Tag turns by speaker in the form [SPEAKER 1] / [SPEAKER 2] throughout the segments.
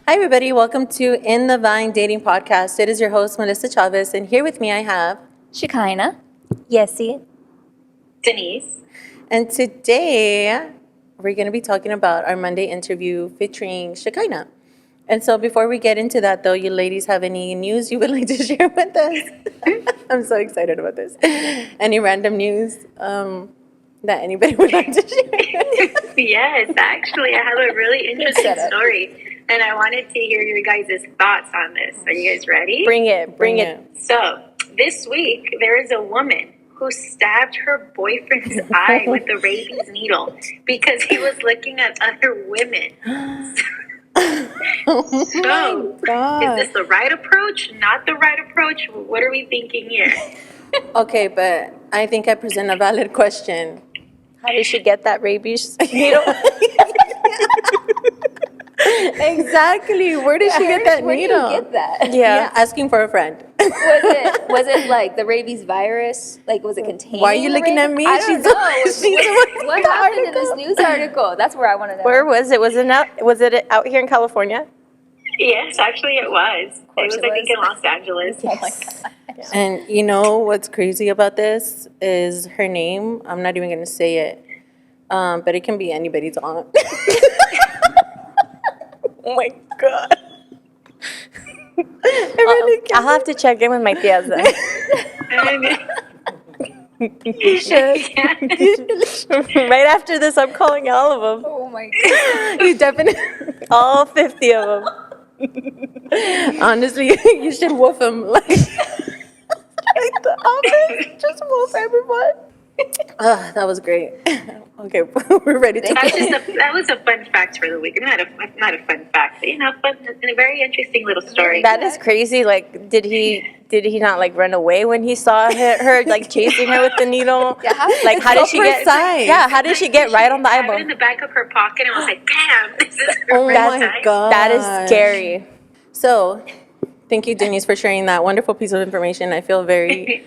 [SPEAKER 1] Hi, everybody. Welcome to In the Vine Dating Podcast. It is your host, Melissa Chavez, and here with me I have
[SPEAKER 2] Shekinah.
[SPEAKER 3] Yesy.
[SPEAKER 4] Denise.
[SPEAKER 1] And today we're going to be talking about our Monday interview featuring Shekinah. And so before we get into that, though, you ladies have any news you would like to share with us? I'm so excited about this. Any random news that anybody would like to share?
[SPEAKER 4] Yes, actually, I have a really interesting story, and I wanted to hear your guys' thoughts on this. Are you guys ready?
[SPEAKER 3] Bring it.
[SPEAKER 4] So, this week, there is a woman who stabbed her boyfriend's eye with a rabies needle because he was looking at other women. So, is this the right approach? Not the right approach? What are we thinking here?
[SPEAKER 1] Okay, but I think I present a valid question.
[SPEAKER 3] How did she get that rabies needle?
[SPEAKER 1] Exactly. Where did she get that
[SPEAKER 2] Where
[SPEAKER 1] needle?
[SPEAKER 2] do you get that?
[SPEAKER 1] Yeah, asking for a friend.
[SPEAKER 2] Was it like the rabies virus? Like, was it containing?
[SPEAKER 1] Why are you
[SPEAKER 2] the
[SPEAKER 1] looking at
[SPEAKER 2] rabies?
[SPEAKER 1] me?
[SPEAKER 2] I don't know. What happened in this
[SPEAKER 1] article.
[SPEAKER 2] news article? That's where I want to know.
[SPEAKER 3] Where was it? Was it out here in California?
[SPEAKER 4] Yes, actually, it was. It
[SPEAKER 2] course
[SPEAKER 4] was,
[SPEAKER 2] it
[SPEAKER 4] I think,
[SPEAKER 2] was.
[SPEAKER 4] in Los Angeles.
[SPEAKER 2] Oh my gosh.
[SPEAKER 1] And you know what's crazy about this is her name. I'm not even going to say it, but it can be anybody's aunt.
[SPEAKER 3] Oh my god. I'll have to check in with my tias then.
[SPEAKER 1] You should.
[SPEAKER 3] Right after this, I'm calling all of them.
[SPEAKER 2] Oh my god.
[SPEAKER 1] You definitely.
[SPEAKER 3] All 50 of them.
[SPEAKER 1] Honestly, you should woof him like the office. Just woof everyone. That was great. Okay, we're ready to.
[SPEAKER 4] That was a fun fact for the week. Not a fun fact, but fun and a very interesting little story.
[SPEAKER 3] That is crazy. Like, did he not like run away when he saw her like chasing her with the needle?
[SPEAKER 2] Yeah,
[SPEAKER 3] Like, how did she get?
[SPEAKER 1] precise.
[SPEAKER 3] Yeah, how did she get right on the
[SPEAKER 4] Had it
[SPEAKER 3] eyeball?
[SPEAKER 4] in the back of her pocket and was like, "Bam! This is her
[SPEAKER 1] Oh
[SPEAKER 4] red
[SPEAKER 1] my
[SPEAKER 4] eye."
[SPEAKER 1] god,
[SPEAKER 3] That is scary.
[SPEAKER 1] So, thank you, Denise, for sharing that wonderful piece of information. I feel very,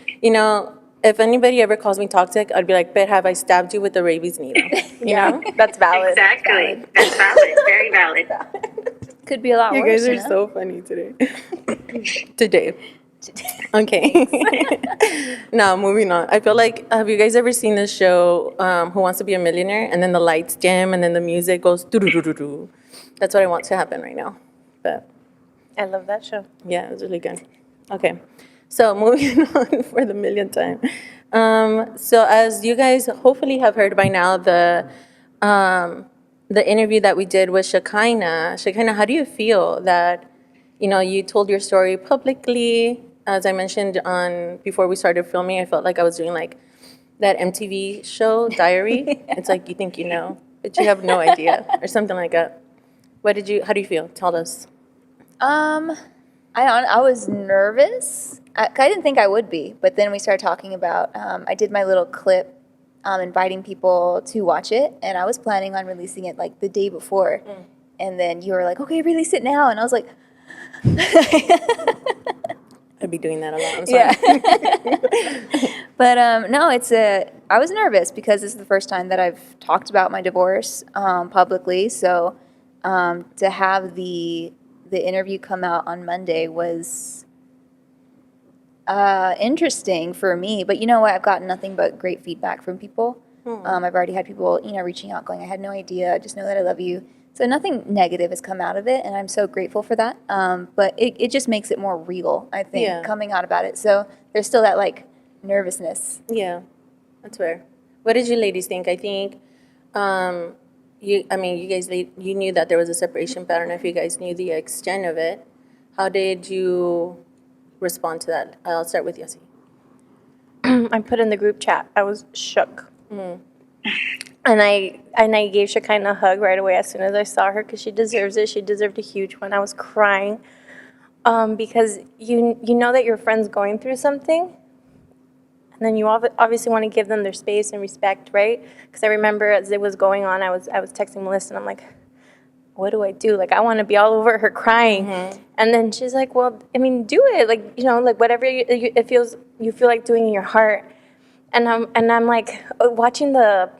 [SPEAKER 1] if anybody ever calls me toxic, I'd be like, "Bet have I stabbed you with the rabies needle?"
[SPEAKER 3] Yeah, that's valid.
[SPEAKER 4] Exactly. That's valid. Very valid.
[SPEAKER 2] Could be a lot
[SPEAKER 1] You
[SPEAKER 2] worse.
[SPEAKER 1] guys are so funny today. Today. Okay. Now, moving on. I feel like, have you guys ever seen this show, Who Wants to Be a Millionaire? And then the lights dim and then the music goes doo-doo-doo-doo-doo. That's what I want to happen right now. But
[SPEAKER 3] I love that show.
[SPEAKER 1] yeah, it was really good. Okay. So moving on for the millionth time. So as you guys hopefully have heard by now, the interview that we did with Shekinah. Shekinah, how do you feel that, you told your story publicly? As I mentioned before we started filming, I felt like I was doing like that MTV show, Diary. It's like you think you know, but you have no idea, or something like that. How do you feel? Tell us.
[SPEAKER 2] I was nervous. I didn't think I would be, but then we started talking about. I did my little clip, inviting people to watch it, and I was planning on releasing it like the day before, and then you were like, "Okay, release it now," and I was like,
[SPEAKER 1] I'd be doing that a lot. I'm sorry.
[SPEAKER 2] Yeah. But no, I was nervous because this is the first time that I've talked about my divorce publicly. So to have the interview come out on Monday was interesting for me. But you know what? I've gotten nothing but great feedback from people. I've already had people, reaching out going, "I had no idea. Just know that I love you." So nothing negative has come out of it, and I'm so grateful for that. But it just makes it more real, I think,
[SPEAKER 1] Yeah.
[SPEAKER 2] coming out about it. So there's still that, like, nervousness.
[SPEAKER 1] Yeah, that's fair. What did you ladies think? I think, you guys, you knew that there was a separation pattern. If you guys knew the extent of it, how did you respond to that? I'll start with Yossi.
[SPEAKER 3] I put in the group chat. I was shook. And I gave Shekinah a hug right away as soon as I saw her because she deserves it. She deserved a huge one. I was crying because you know that your friend's going through something, and then you obviously want to give them their space and respect, right? Because I remember as it was going on, I was texting Melissa, and I'm like, what do I do? Like, I want to be all over her crying. And then she's like, well, I mean, do it. Like, like whatever you feel like doing in your heart. And I'm like watching the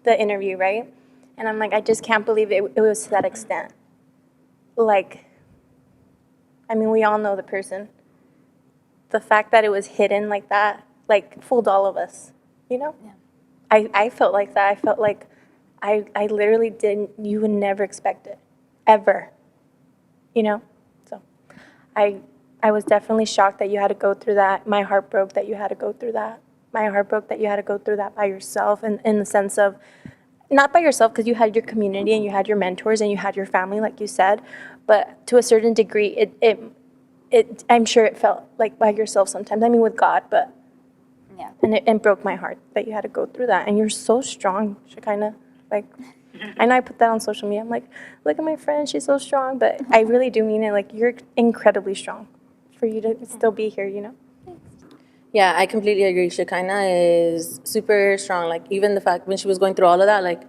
[SPEAKER 3] interview, right? And I'm like, I just can't believe it was to that extent. like, I mean, we all know the person. The fact that it was hidden like that, like, fooled all of us, you know?
[SPEAKER 2] Yeah.
[SPEAKER 3] I felt like that. I felt like I literally didn't, you would never expect it, ever, you know? So I was definitely shocked that you had to go through that. My heart broke that you had to go through that. My heart broke that you had to go through that by yourself, in the sense of, not by yourself, because you had your community and you had your mentors and you had your family, like you said, but to a certain degree, I'm sure it felt like by yourself sometimes. I mean, with God, but
[SPEAKER 2] Yeah.
[SPEAKER 3] and it broke my heart that you had to go through that. And you're so strong, Shekinah. Like, I know I put that on social media. I'm like, look at my friend, she's so strong. But I really do mean it. Like, you're incredibly strong for you to still be here, you know?
[SPEAKER 1] Yeah, I completely agree. Shekinah is super strong. Like, even the fact when she was going through all of that, like,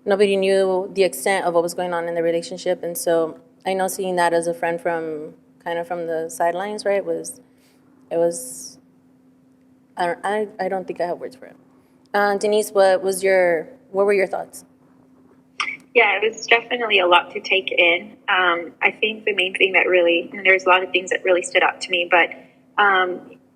[SPEAKER 1] nobody knew the extent of what was going on in the relationship. And so I know seeing that as a friend from kind of from the sidelines, right, it was, I don't think I have words for it. Denise, what were your thoughts?
[SPEAKER 4] Yeah, it was definitely a lot to take in. I think the main thing that really, and there's a lot of things that really stood out to me, but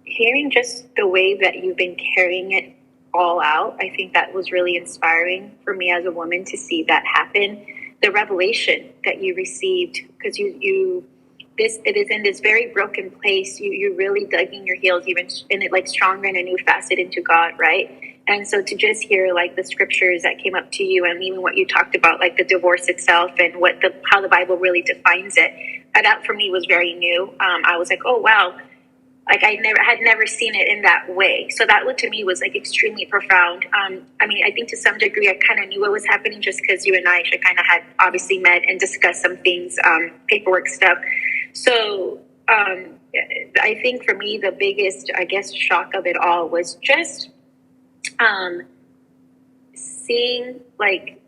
[SPEAKER 4] hearing just the way that you've been carrying it all out, I think that was really inspiring for me as a woman to see that happen. The revelation that you received, because it is in this very broken place. You really dug in your heels, even in it, like stronger in a new facet into God, right? And so to just hear like the scriptures that came up to you, and even what you talked about, like the divorce itself and how the Bible really defines it, that for me was very new. I was like, oh wow, like I had never seen it in that way. So that to me was like extremely profound. I mean, I think to some degree I kind of knew what was happening just because you and I kind of had obviously met and discussed some things, paperwork stuff. So I think for me the biggest, I guess, shock of it all was just seeing like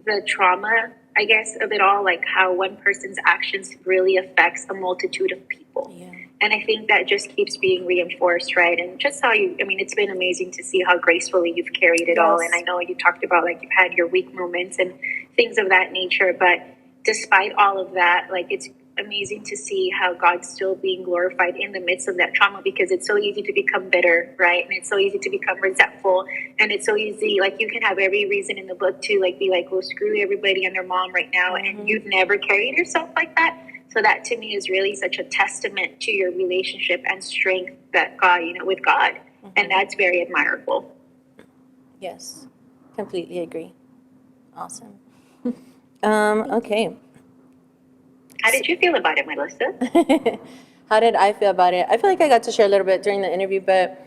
[SPEAKER 4] the trauma, I guess, of it all, like how one person's actions really affects a multitude of people.
[SPEAKER 1] Yeah.
[SPEAKER 4] And I think that just keeps being reinforced, right? And just how it's been amazing to see how gracefully you've carried it all. And I know you talked about like you've had your weak moments and things of that nature, but despite all of that, like it's amazing to see how God's still being glorified in the midst of that trauma, because it's so easy to become bitter, right? And it's so easy to become resentful, and it's so easy, like you can have every reason in the book to like be like, well, screw everybody and their mom right now, and you've never carried yourself like that. So that to me is really such a testament to your relationship and strength that God, with God, and that's very admirable.
[SPEAKER 1] Yes, completely agree. Awesome. Okay.
[SPEAKER 4] How did you feel about it, Melissa?
[SPEAKER 1] How did I feel about it? I feel like I got to share a little bit during the interview, but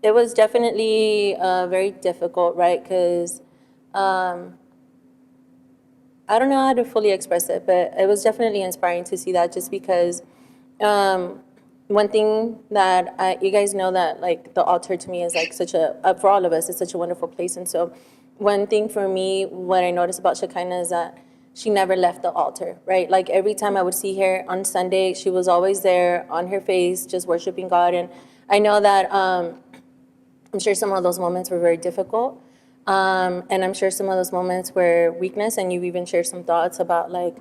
[SPEAKER 1] it was definitely very difficult, right? Because I don't know how to fully express it, but it was definitely inspiring to see that, just because one thing that you guys know, that like the altar to me is like such for all of us, it's such a wonderful place. And so one thing for me, what I noticed about Shekinah is that she never left the altar, right? Like every time I would see her on Sunday, she was always there on her face, just worshiping God. And I know that I'm sure some of those moments were very difficult. And I'm sure some of those moments were weakness, and you've even shared some thoughts about like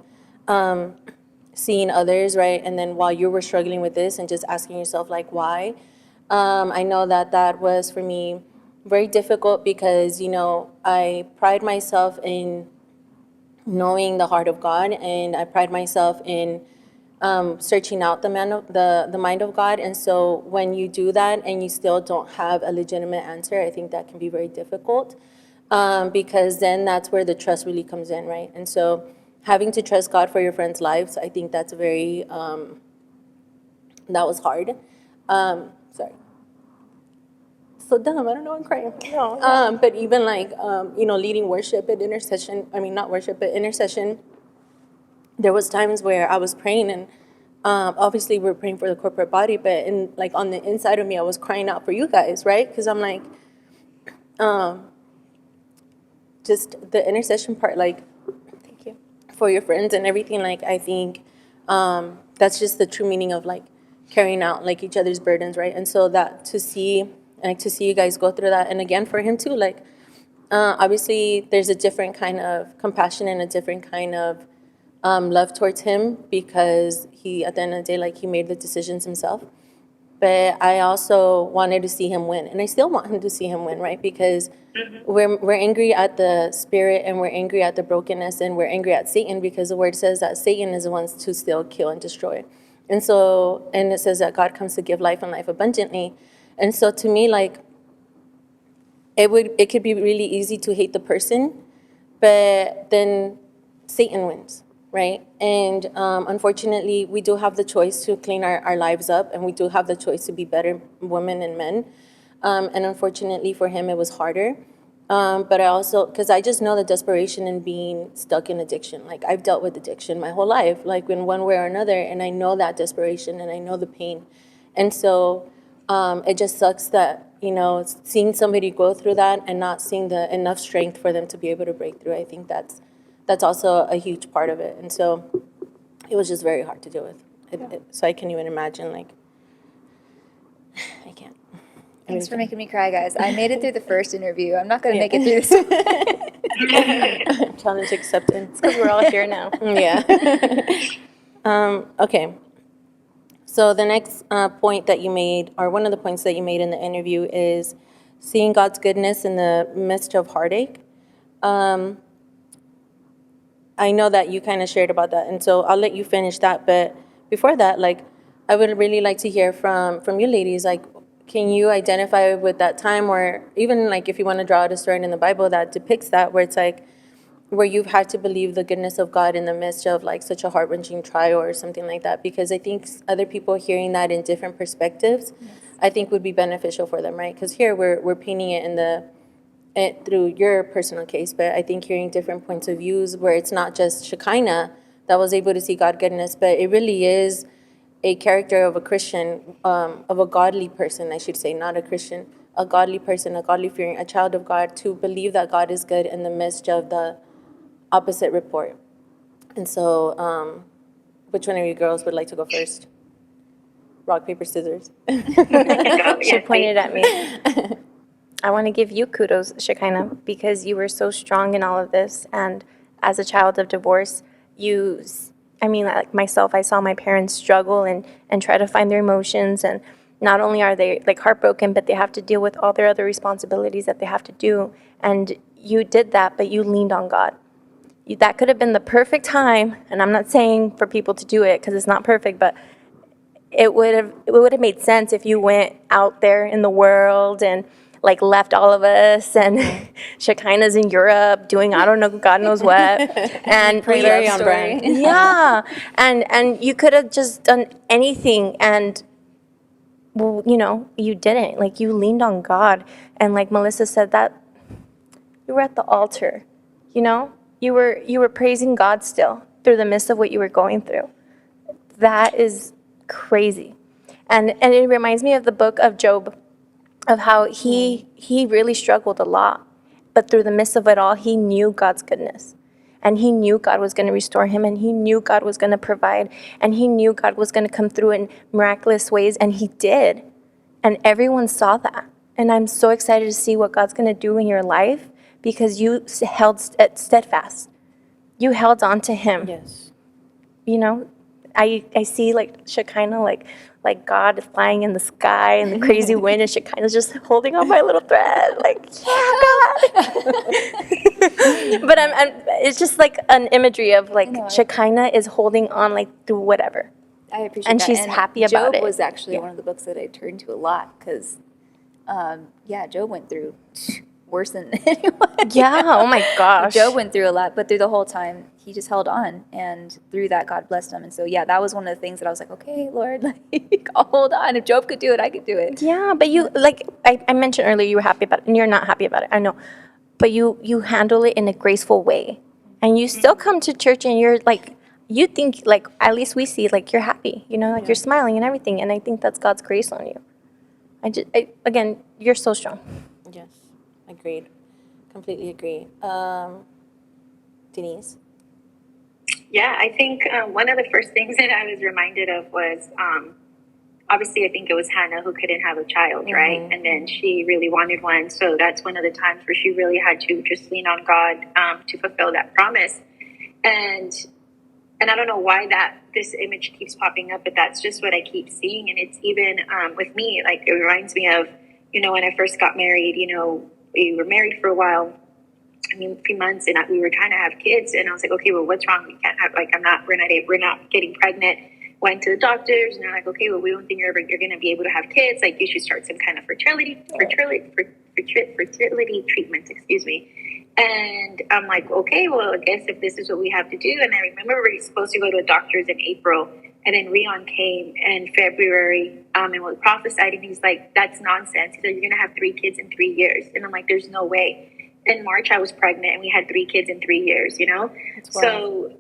[SPEAKER 1] seeing others, right? And then while you were struggling with this and just asking yourself like, why? I know that was for me very difficult, because, I pride myself in knowing the heart of God, and I pride myself in searching out the mind of God. And so when you do that and you still don't have a legitimate answer, I think that can be very difficult, because then that's where the trust really comes in, right? And so having to trust God for your friends' lives, I think that's very, that was hard. Sorry. So dumb, I don't know, I'm crying.
[SPEAKER 3] No, yeah.
[SPEAKER 1] But even like, leading worship and intercession, not worship, but intercession, there was times where I was praying, and obviously we're praying for the corporate body, but on the inside of me, I was crying out for you guys, right? Because I'm like, just the intercession part, like,
[SPEAKER 3] Thank you.
[SPEAKER 1] for your friends and everything, like, I think that's just the true meaning of like carrying out like each other's burdens, right? And so that to see you guys go through that, and again for him too, like Obviously, there's a different kind of compassion and a different kind of love towards him because he, at the end of the day, like he made the decisions himself. But I also wanted to see him win, and I still want him to see him win, right? Because we're angry at the spirit, and we're angry at the brokenness, and we're angry at Satan because the word says that Satan is the one to steal, kill, and destroy. And so, and it says that God comes to give life and life abundantly. And so, to me, like it could be really easy to hate the person, but then Satan wins, right? And unfortunately, we do have the choice to clean our lives up, and we do have the choice to be better women and men. And unfortunately for him, it was harder. But I also, because I just know the desperation in being stuck in addiction. Like, I've dealt with addiction my whole life, like in one way or another, and I know that desperation and I know the pain. And so it just sucks that, seeing somebody go through that and not seeing the enough strength for them to be able to break through. I think that's also a huge part of it. And so it was just very hard to deal with. So I can't even imagine, like, I can't.
[SPEAKER 2] Thanks for making me cry, guys. I made it through the first interview. I'm not going to make it through this one.
[SPEAKER 1] Challenge acceptance.
[SPEAKER 3] Because we're all here now.
[SPEAKER 1] Yeah. Okay. So the next point that you made, or one of the points that you made in the interview, is seeing God's goodness in the midst of heartache. I know that you kind of shared about that, and so I'll let you finish that. But before that, like, I would really like to hear from you ladies, like, can you identify with that time, or even like if you want to draw out a story in the Bible that depicts that, where it's like, where you've had to believe the goodness of God in the midst of like such a heart-wrenching trial or something like that? Because I think other people hearing that in different perspectives, I think would be beneficial for them, right? Because here we're painting it through your personal case, but I think hearing different points of views where it's not just Shekinah that was able to see God goodness, but it really is a character of a Christian, of a godly person, I should say, not a Christian, a godly person, a godly fearing, a child of God, to believe that God is good in the midst of the opposite report. And so, which one of you girls would like to go first? Rock, paper, scissors.
[SPEAKER 3] She pointed at me. I want to give you kudos, Shekinah, because you were so strong in all of this. And as a child of divorce, like myself, I saw my parents struggle and try to find their emotions. And not only are they like heartbroken, but they have to deal with all their other responsibilities that they have to do. And you did that, but you leaned on God. That could have been the perfect time. And I'm not saying for people to do it because it's not perfect, but it would have made sense if you went out there in the world and like left all of us, and Shekinah's in Europe doing I don't know, God knows what, and
[SPEAKER 1] Very on brand.
[SPEAKER 3] Yeah, and you could have just done anything, and well, you didn't. Like, you leaned on God, and like Melissa said, that you were at the altar. You were praising God still through the midst of what you were going through. That is crazy, and it reminds me of the book of Job, of how he really struggled a lot, but through the midst of it all, he knew God's goodness, and he knew God was going to restore him, and he knew God was going to provide, and he knew God was going to come through in miraculous ways, and he did, and everyone saw that. And I'm so excited to see what God's going to do in your life because you held steadfast. You held on to him.
[SPEAKER 1] Yes.
[SPEAKER 3] I see like Shekinah, like God is flying in the sky and the crazy wind, and Shekinah's just holding on my little thread, like, yeah, God. But it's just like an imagery of like Shekinah is holding on like through whatever.
[SPEAKER 2] I appreciate
[SPEAKER 3] And
[SPEAKER 2] that.
[SPEAKER 3] she's happy about it.
[SPEAKER 2] Job was actually one of the books that I turned to a lot because, Job went through worse than anyone.
[SPEAKER 3] Yeah, oh my gosh.
[SPEAKER 2] Job went through a lot, but through the whole time, he just held on, and through that, God blessed him. And so, that was one of the things that I was like, okay, Lord, like, I'll hold on. If Job could do it, I could do it.
[SPEAKER 3] Yeah, but you, like, I mentioned earlier, you were happy about it, and you're not happy about it, I know. But you handle it in a graceful way. And you still come to church, and you're like, you think, like, at least we see, like, you're happy, like, you're smiling and everything. And I think that's God's grace on you. Again, you're so strong.
[SPEAKER 1] Yes, agreed. Completely agree. Denise?
[SPEAKER 4] Yeah, I think one of the first things that I was reminded of was obviously I think it was Hannah who couldn't have a child, right? And then she really wanted one. So that's one of the times where she really had to just lean on God to fulfill that promise. And I don't know why this image keeps popping up, but that's just what I keep seeing. And it's even with me, like it reminds me of, when I first got married, we were married for a while, a few months, and we were trying to have kids. And I was like, okay, well, what's wrong? We can't have, we're not getting pregnant. Went to the doctors, and they're like, okay, well, we don't think you're going to be able to have kids. Like, you should start some kind of fertility treatment, excuse me. And I'm like, okay, well, I guess if this is what we have to do. And I remember we were supposed to go to a doctor's in April, and then Rion came in February and was prophesied, and he's like, that's nonsense. He said, you're going to have 3 kids in 3 years. And I'm like, there's no way. In March, I was pregnant, and we had 3 kids in 3 years, So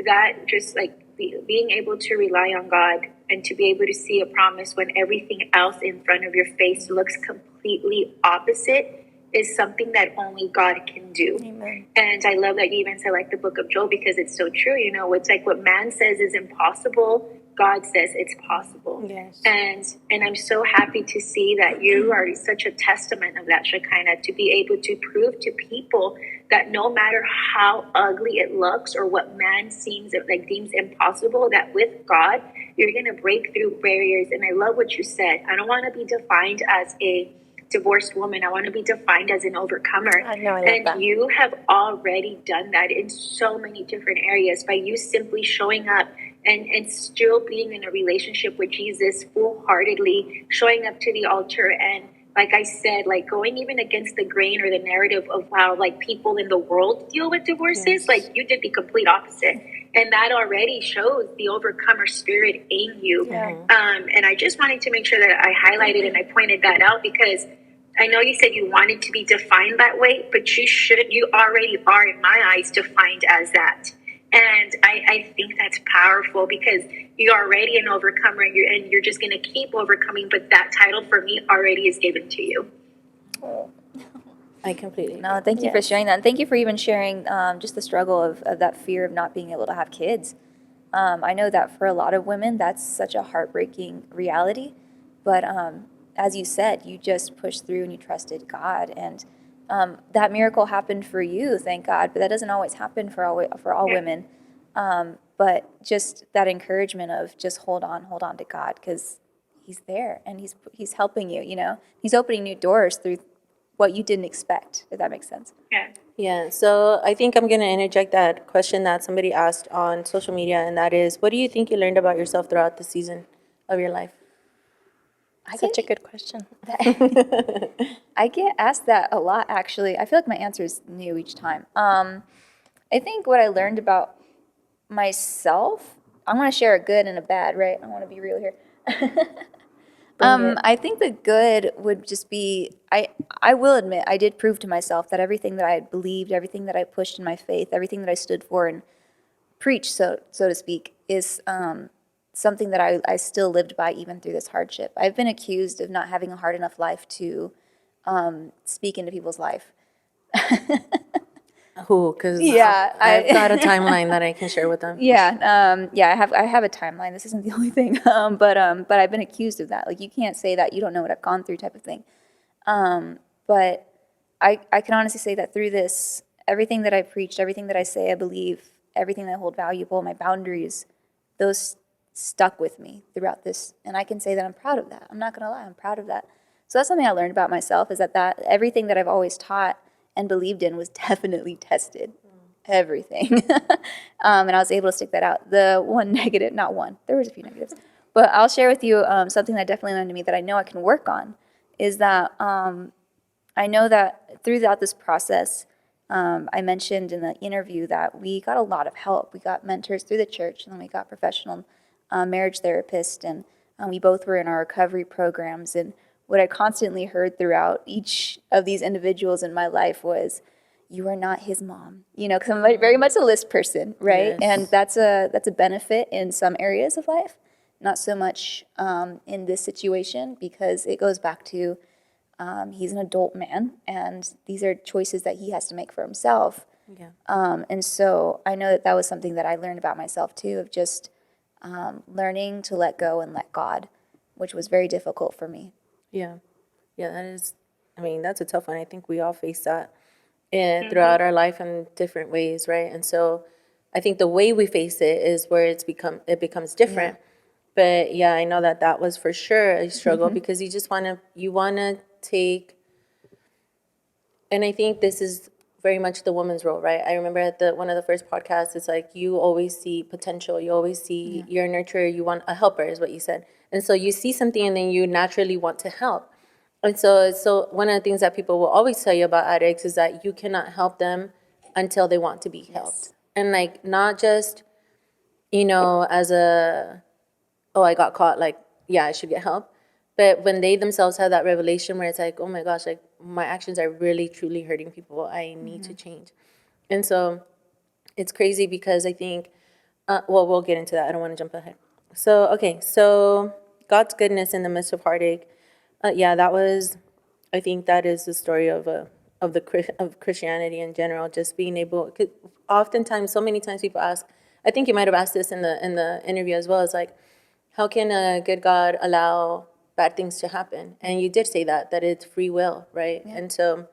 [SPEAKER 4] that just like being able to rely on God and to be able to see a promise when everything else in front of your face looks completely opposite is something that only God can do.
[SPEAKER 3] Amen.
[SPEAKER 4] And I love that you even said like the book of Job, because it's so true. It's like what man says is impossible, God says it's possible.
[SPEAKER 1] Yes.
[SPEAKER 4] And I'm so happy to see that you are such a testament of that, Shekinah, to be able to prove to people that no matter how ugly it looks or what man deems impossible, that with God, you're going to break through barriers. And I love what you said. I don't want to be defined as a divorced woman. I want to be defined as an overcomer.
[SPEAKER 3] I know, I love
[SPEAKER 4] and
[SPEAKER 3] that.
[SPEAKER 4] You have already done that in so many different areas by you simply showing up and still being in a relationship with Jesus full-heartedly, showing up to the altar. And like I said, like going even against the grain or the narrative of how like people in the world deal with divorces,
[SPEAKER 1] Yes.
[SPEAKER 4] like you did the complete opposite. And that already shows the overcomer spirit in you.
[SPEAKER 3] Yeah.
[SPEAKER 4] And I just wanted to make sure that I highlighted and I pointed that out, because I know you said you wanted to be defined that way, but you already are, in my eyes, defined as that. And I think that's powerful, because you're already an overcomer, and you're just going to keep overcoming. But that title for me already is given to you.
[SPEAKER 1] I completely
[SPEAKER 2] No, thank you for
[SPEAKER 3] Yes.
[SPEAKER 2] sharing that. And thank you for even sharing just the struggle of that fear of not being able to have kids. I know that for a lot of women, that's such a heartbreaking reality. But as you said, you just pushed through and you trusted God. And that miracle happened for you, thank God. But that doesn't always happen for all women. But just that encouragement of just hold on to God, because He's there and He's helping you. He's opening new doors through what you didn't expect, if that makes sense.
[SPEAKER 4] Yeah.
[SPEAKER 1] Yeah, so I think I'm going to interject that question that somebody asked on social media, and that is, what do you think you learned about yourself throughout the season of your life?
[SPEAKER 3] Such a good question.
[SPEAKER 2] I get asked that a lot, actually. I feel like my answer is new each time. I think what I learned about myself, I'm going to share a good and a bad, right? I want to be real here. I think the good would just be, I will admit, I did prove to myself that everything that I had believed, everything that I pushed in my faith, everything that I stood for and preached, so to speak, is something that I still lived by even through this hardship. I've been accused of not having a hard enough life to speak into people's life.
[SPEAKER 1] Who? Because
[SPEAKER 2] Yeah,
[SPEAKER 1] I've got a timeline that I can share with them.
[SPEAKER 2] Yeah, I have a timeline. This isn't the only thing, but I've been accused of that. Like, you can't say that, you don't know what I've gone through, type of thing. But I can honestly say that through this, everything that I preached, everything that I say I believe, everything that I hold valuable, my boundaries, those stuck with me throughout this, and I can say that I'm proud of that. I'm not gonna lie, I'm proud of that. So that's something I learned about myself, is that everything that I've always taught and believed in was definitely tested. Everything. And I was able to stick that out. The one negative, not one, there was a few negatives, but I'll share with you something that definitely learned to me that I know I can work on, is that I know that throughout this process, I mentioned in the interview that we got a lot of help. We got mentors through the church, and then we got professional marriage therapists, and we both were in our recovery programs. And what I constantly heard throughout each of these individuals in my life was, you are not his mom, because I'm very much a list person, right?
[SPEAKER 1] Yes.
[SPEAKER 2] And that's a benefit in some areas of life, not so much in this situation, because it goes back to he's an adult man, and these are choices that he has to make for himself.
[SPEAKER 1] Yeah.
[SPEAKER 2] And so I know that was something that I learned about myself too, of just learning to let go and let God. which was very difficult for me.
[SPEAKER 1] Yeah. Yeah, that is, I mean, that's a tough one. I think we all face that throughout our life in different ways, right? And so I think the way we face it is where it becomes different. But yeah, I know that that was for sure a struggle because you want to take, and I think this is very much the woman's role, right? I remember at one of the first podcasts, it's like you always see potential, you always see you're a nurturer, you want a helper, is what you said. And so you see something and then you naturally want to help. And so one of the things that people will always tell you about addicts is that you cannot help them until they want to be helped. And like not just, as oh, I got caught, like, yeah, I should get help. But when they themselves have that revelation where it's like, oh my gosh, like my actions are really, truly hurting people. I need to change. And so it's crazy because I think, we'll get into that. I don't want to jump ahead. So, okay, so God's goodness in the midst of heartache. I think that is the story of Christianity in general, just being able, 'cause oftentimes, so many times people ask, I think you might have asked this in the interview as well, it's like, how can a good God allow bad things to happen? And you did say that it's free will, right? Yeah. And so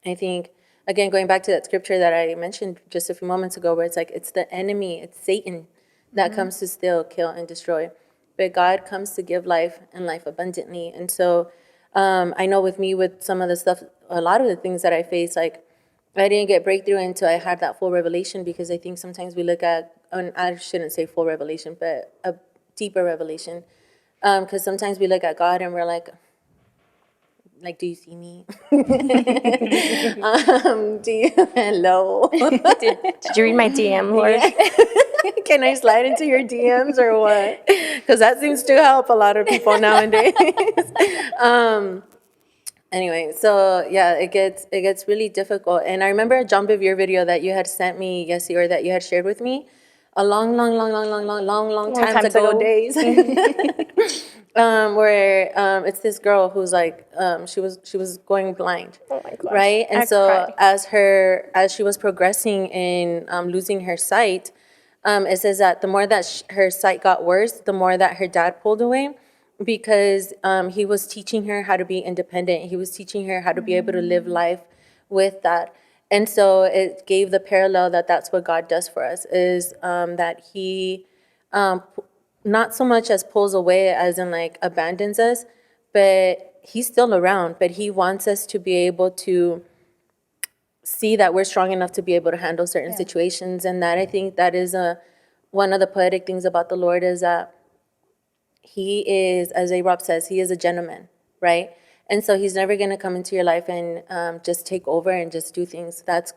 [SPEAKER 1] I think, again, going back to that scripture that I mentioned just a few moments ago, where it's like, it's the enemy, it's Satan that comes to steal, kill, and destroy. But God comes to give life and life abundantly. And so I know with me, with some of the stuff, a lot of the things that I face, like I didn't get breakthrough until I had that full revelation, because I think sometimes we look at, and I shouldn't say full revelation, but a deeper revelation. Because sometimes we look at God and we're like, do you see me? Hello?
[SPEAKER 3] Did you read my DM, Lord?
[SPEAKER 1] Yeah. Can I slide into your DMs or what? Because that seems to help a lot of people nowadays. Anyway, so yeah, it gets really difficult. And I remember a John Bevere video that you had sent me, Yessie, or that you had shared with me a long time ago days. Where it's this girl who's like she was going blind.
[SPEAKER 3] Oh my gosh.
[SPEAKER 1] Right? And
[SPEAKER 3] I
[SPEAKER 1] so
[SPEAKER 3] cried.
[SPEAKER 1] as she was progressing in losing her sight, it says that the more that her sight got worse, the more that her dad pulled away, because he was teaching her how to be independent. He was teaching her how to be able to live life with that. And so it gave the parallel that that's what God does for us, is that he not so much as pulls away as in like abandons us, but he's still around, but he wants us to be able to see that we're strong enough to be able to handle certain situations. And that, I think that is one of the poetic things about the Lord, is that he is, as A-Rob says, he is a gentleman, right? And so he's never going to come into your life and just take over and just do things. That's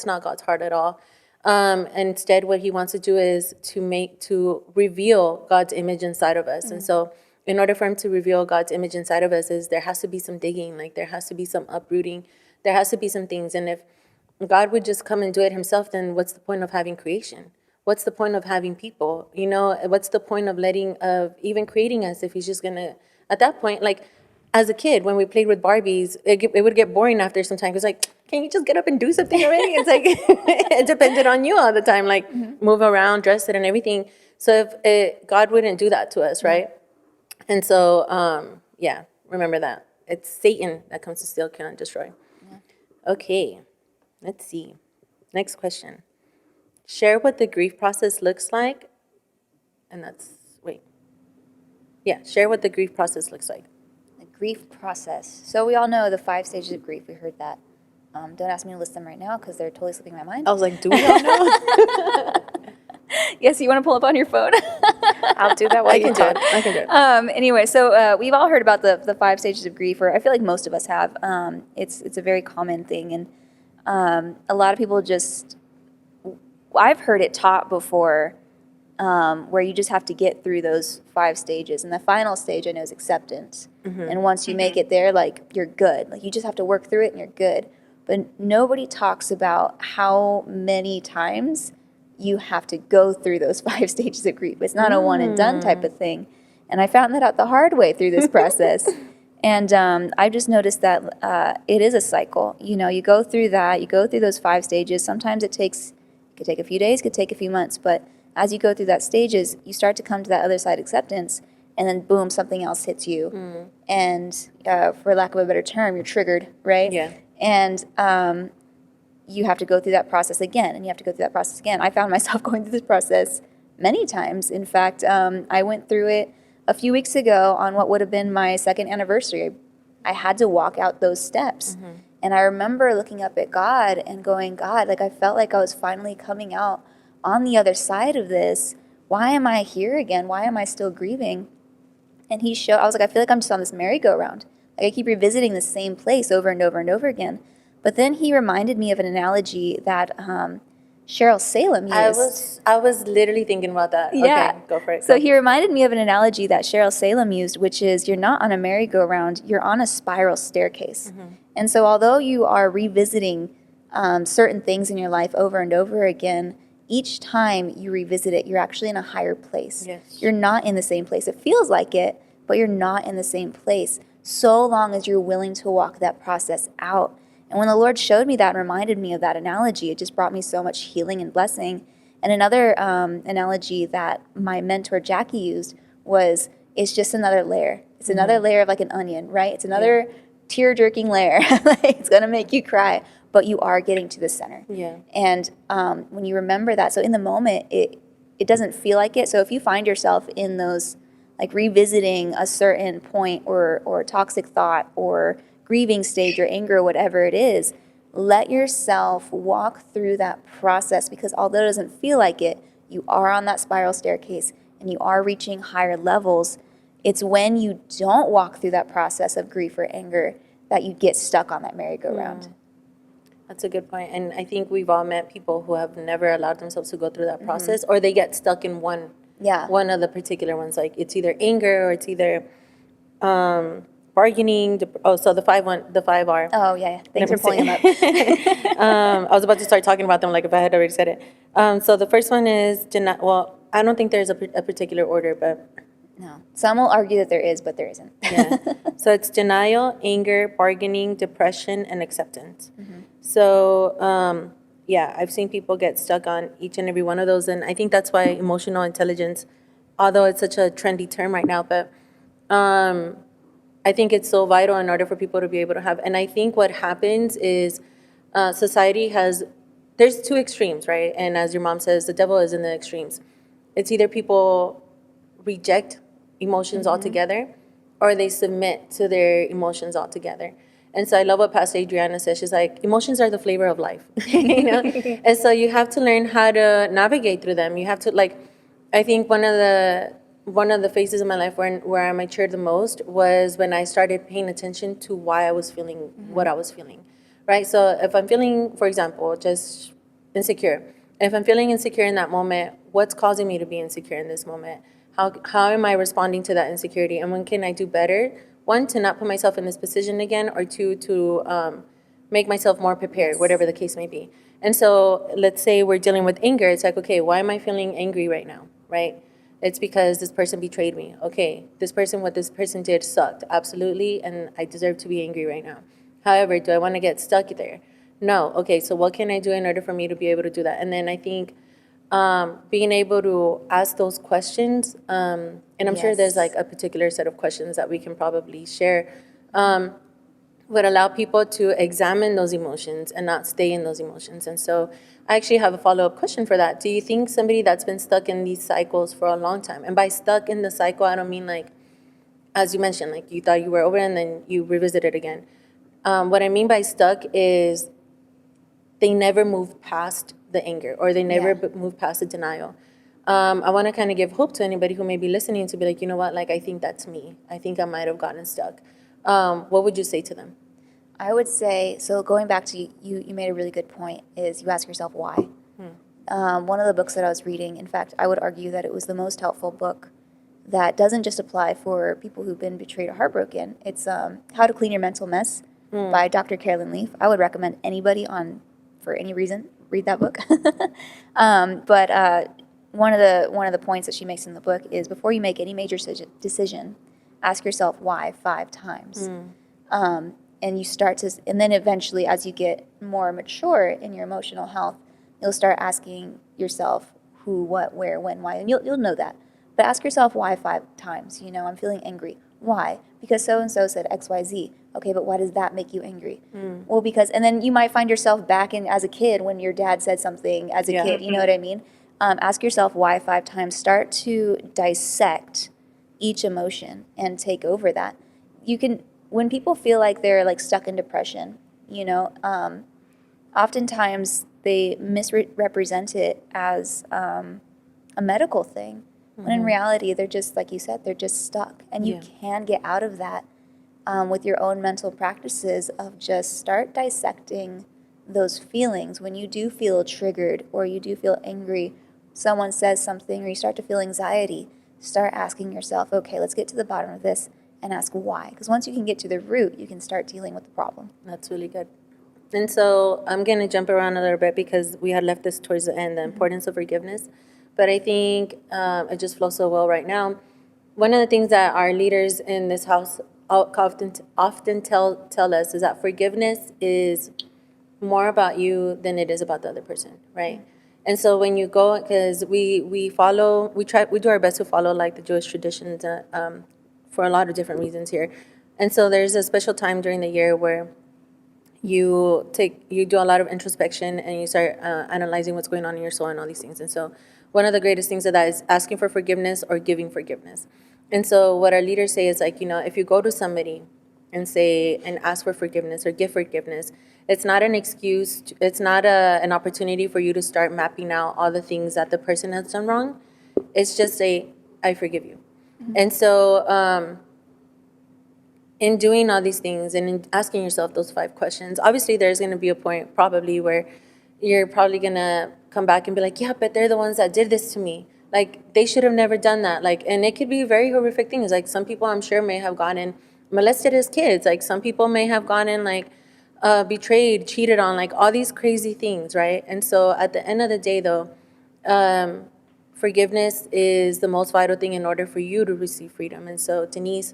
[SPEAKER 1] not God's heart at all. Instead, what he wants to do is to reveal God's image inside of us. And so in order for him to reveal God's image inside of us, is there has to be some digging, like there has to be some uprooting, there has to be some things. And if God would just come and do it himself, then what's the point of having creation? What's the point of having people? What's the point of even creating us if he's just gonna, at that point, like as a kid, when we played with Barbies, it would get boring after some time. It's like, can you just get up and do something already? It's like, it depended on you all the time, like move around, dress it and everything. So if God wouldn't do that to us, right? And so, remember that. It's Satan that comes to steal, kill, and destroy. Okay, let's see. Next question. Share what the grief process looks like. And share what the grief process looks like.
[SPEAKER 2] The grief process. So we all know the 5 stages of grief. We heard that. Don't ask me to list them right now because they're totally slipping my mind.
[SPEAKER 1] I was like, do we all know?
[SPEAKER 2] Yes, you want to pull up on your phone?
[SPEAKER 3] I'll do that while you talk.
[SPEAKER 1] I can do it.
[SPEAKER 2] Anyway, so we've all heard about the 5 stages of grief, or I feel like most of us have. It's a very common thing, and a lot of people just, I've heard it taught before, where you just have to get through those 5 stages, and the final stage I know is acceptance. And once you make it there, like, you're good. Like, you just have to work through it and you're good. But nobody talks about how many times you have to go through those 5 stages of grief. It's not a one and done type of thing. And I found that out the hard way through this process. And I've just noticed that it is a cycle. You go through that, you go through those 5 stages. Sometimes it could take a few days, could take a few months. But as you go through that stages, you start to come to that other side, acceptance. and then boom, something else hits you. And for lack of a better term, you're triggered, right?
[SPEAKER 1] Yeah.
[SPEAKER 2] And you have to go through that process again, and you have to go through that process again. I found myself going through this process many times. In fact, I went through it a few weeks ago on what would have been my second anniversary. I had to walk out those steps. And I remember looking up at God and going, God, like I felt like I was finally coming out on the other side of this. Why am I here again? Why am I still grieving? And I was like, I feel like I'm just on this merry-go-round. Like I keep revisiting the same place over and over and over again. But then he reminded me of an analogy that Cheryl Salem used.
[SPEAKER 1] I was literally thinking about that.
[SPEAKER 2] Yeah.
[SPEAKER 1] Okay, go for it.
[SPEAKER 2] So
[SPEAKER 1] go.
[SPEAKER 2] he reminded me of an analogy that Cheryl Salem used, which is you're not on a merry-go-round, you're on a spiral staircase. And so although you are revisiting certain things in your life over and over again, each time you revisit it, you're actually in a higher place.
[SPEAKER 1] Yes.
[SPEAKER 2] You're not in the same place. It feels like it, but you're not in the same place so long as you're willing to walk that process out. And when the Lord showed me that and reminded me of that analogy, it just brought me so much healing and blessing. And another analogy that my mentor Jackie used was, it's just another layer. It's another layer of like an onion, right? It's another tear-jerking layer. It's going to make you cry, but you are getting to the center.
[SPEAKER 1] Yeah.
[SPEAKER 2] And when you remember that, so in the moment, it doesn't feel like it. So if you find yourself in those, like revisiting a certain point or toxic thought or grieving stage or anger or whatever it is, let yourself walk through that process, because although it doesn't feel like it, you are on that spiral staircase and you are reaching higher levels. It's when you don't walk through that process of grief or anger that you get stuck on that merry-go-round.
[SPEAKER 1] That's a good point. And I think we've all met people who have never allowed themselves to go through that process, or they get stuck in one of the particular ones. Like it's either anger or it's either bargaining. So the 5R.
[SPEAKER 2] Oh, yeah. Thanks for pulling them up.
[SPEAKER 1] I was about to start talking about them like if I had already said it. So the first one is I don't think there's a particular order, but
[SPEAKER 2] No. Some will argue that there is, but there isn't.
[SPEAKER 1] yeah. So it's denial, anger, bargaining, depression, and acceptance. So I've seen people get stuck on each and every one of those, and I think that's why emotional intelligence, although it's such a trendy term right now, but I think it's so vital in order for people to be able to have. And I think what happens is there's two extremes, right? And as your mom says, the devil is in the extremes. It's either people reject emotions altogether, or they submit to their emotions altogether. And so I love what Pastor Adriana says. She's like, emotions are the flavor of life, you know? And so you have to learn how to navigate through them. You have to, like, I think one of the phases of my life where I matured the most was when I started paying attention to why I was feeling what I was feeling, right? So if I'm feeling, for example, just insecure, if I'm feeling insecure in that moment, what's causing me to be insecure in this moment? How am I responding to that insecurity? And when can I do better? One, to not put myself in this position again, or two, to make myself more prepared, whatever the case may be. And so let's say we're dealing with anger. It's like, okay, why am I feeling angry right now, right? It's because this person betrayed me. Okay, what this person did sucked, absolutely, and I deserve to be angry right now. However, do I want to get stuck there? No. Okay, so what can I do in order for me to be able to do that? And then I think being able to ask those questions, and I'm sure there's like a particular set of questions that we can probably share, would allow people to examine those emotions and not stay in those emotions. And so I actually have a follow-up question for that. Do you think somebody that's been stuck in these cycles for a long time, and by stuck in the cycle, I don't mean like, as you mentioned, like you thought you were over and then you revisit it again. What I mean by stuck is they never move past the anger, or they never move past the denial. I want to kind of give hope to anybody who may be listening to be like, you know what, like I think that's me. I think I might have gotten stuck. What would you say to them?
[SPEAKER 2] I would say, so going back to you made a really good point, is you ask yourself why. One of the books that I was reading, in fact, I would argue that it was the most helpful book that doesn't just apply for people who've been betrayed or heartbroken. It's How to Clean Your Mental Mess by Dr. Carolyn Leaf. I would recommend anybody for any reason, read that book. But one of the points that she makes in the book is before you make any major decision, ask yourself why 5 times. And you start to, and then eventually as you get more mature in your emotional health, you'll start asking yourself who, what, where, when, why, and you'll know that. But ask yourself why 5 times. You know, I'm feeling angry. Why? Because so-and-so said XYZ. Okay, but why does that make you angry? Well, because, and then you might find yourself back in as a kid when your dad said something as a kid, you know what I mean? Ask yourself why 5 times. Start to dissect each emotion and take over that. You can, when people feel like they're like stuck in depression, you know, oftentimes they misrepresent it as a medical thing. When in reality, they're just, like you said, they're just stuck. And you can get out of that with your own mental practices of just start dissecting those feelings. When you do feel triggered or you do feel angry, someone says something, or you start to feel anxiety, start asking yourself, okay, let's get to the bottom of this and ask why. Because once you can get to the root, you can start dealing with the problem.
[SPEAKER 1] That's really good. And so I'm going to jump around a little bit because we had left this towards the end, the importance of forgiveness. But I think it just flows so well right now. One of the things that our leaders in this house often tell us is that forgiveness is more about you than it is about the other person, right? And so when you go, because we do our best to follow like the Jewish traditions for a lot of different reasons here. And so there's a special time during the year where you do a lot of introspection and you start analyzing what's going on in your soul and all these things. And so one of the greatest things of that is asking for forgiveness or giving forgiveness. And so what our leaders say is like, you know, if you go to somebody and say and ask for forgiveness or give forgiveness, it's not an excuse, it's not an opportunity for you to start mapping out all the things that the person has done wrong. It's just I forgive you. And so in doing all these things and in asking yourself those 5 questions, obviously there's going to be a point probably where you're probably going to come back and be like, yeah, but they're the ones that did this to me. Like, they should have never done that. Like, and it could be very horrific things. Like, some people I'm sure may have gone and molested as kids. Like, some people may have gone and like betrayed, cheated on, like all these crazy things, right? And so at the end of the day, though, forgiveness is the most vital thing in order for you to receive freedom. And so, Denise,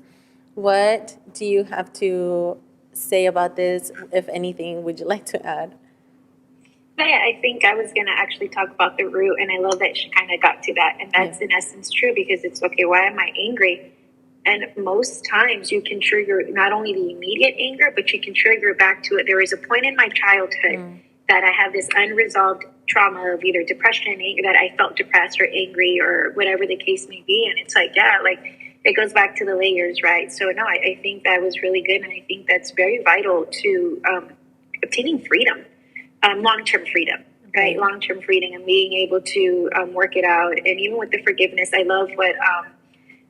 [SPEAKER 1] what do you have to say about this? If anything, would you like to add?
[SPEAKER 4] Yeah, I think I was going to actually talk about the root, and I love that she kind of got to that. And that's in essence true, because it's, okay, why am I angry? And most times you can trigger not only the immediate anger, but you can trigger back to it. There was a point in my childhood that I have this unresolved trauma of either depression and anger, that I felt depressed or angry or whatever the case may be. And it's like, yeah, like it goes back to the layers, right? So no, I think that was really good. And I think that's very vital to obtaining freedom. Long-term freedom, right? Long-term freedom and being able to work it out. And even with the forgiveness, I love what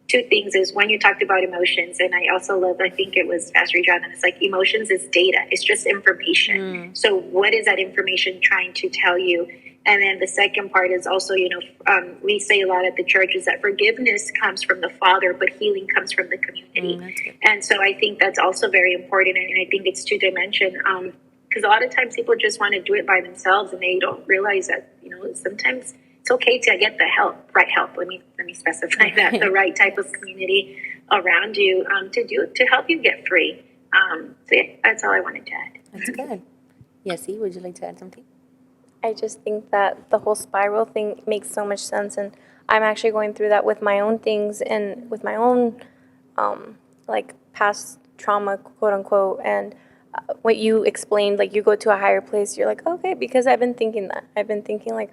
[SPEAKER 4] 2 things is, one, you talked about emotions. And I also love, I think it was Pastor John, and it's like emotions is data. It's just information. So what is that information trying to tell you? And then the second part is also, you know, we say a lot at the church is that forgiveness comes from the Father, but healing comes from the community. And so I think that's also very important. And I think it's 2-dimension. Because a lot of times people just want to do it by themselves, and they don't realize that, you know, sometimes it's okay to get the right help. Let me specify that, the right type of community around you to help you get free. So yeah, that's all I wanted to add.
[SPEAKER 1] That's good. Yessie, would you like to add something?
[SPEAKER 3] I just think that the whole spiral thing makes so much sense, and I'm actually going through that with my own things and with my own like past trauma, quote unquote, and what you explained, like you go to a higher place, you're like, okay, because I've been thinking that. I've been thinking like,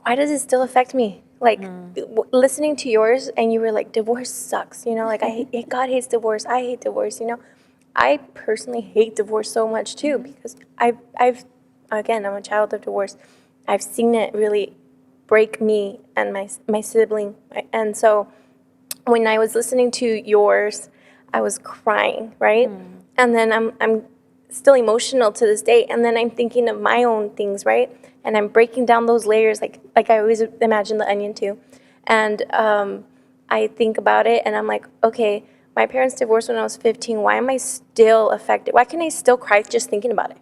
[SPEAKER 3] why does it still affect me? Like listening to yours, and you were like, divorce sucks, you know, like God hates divorce, I hate divorce, you know. I personally hate divorce so much too, because I've again, I'm a child of divorce. I've seen it really break me and my sibling. And so when I was listening to yours, I was crying, right? And then I'm still emotional to this day. And then I'm thinking of my own things, right? And I'm breaking down those layers, like I always imagine the onion too. And I think about it, and I'm like, okay, my parents divorced when I was 15. Why am I still affected? Why can I still cry just thinking about it?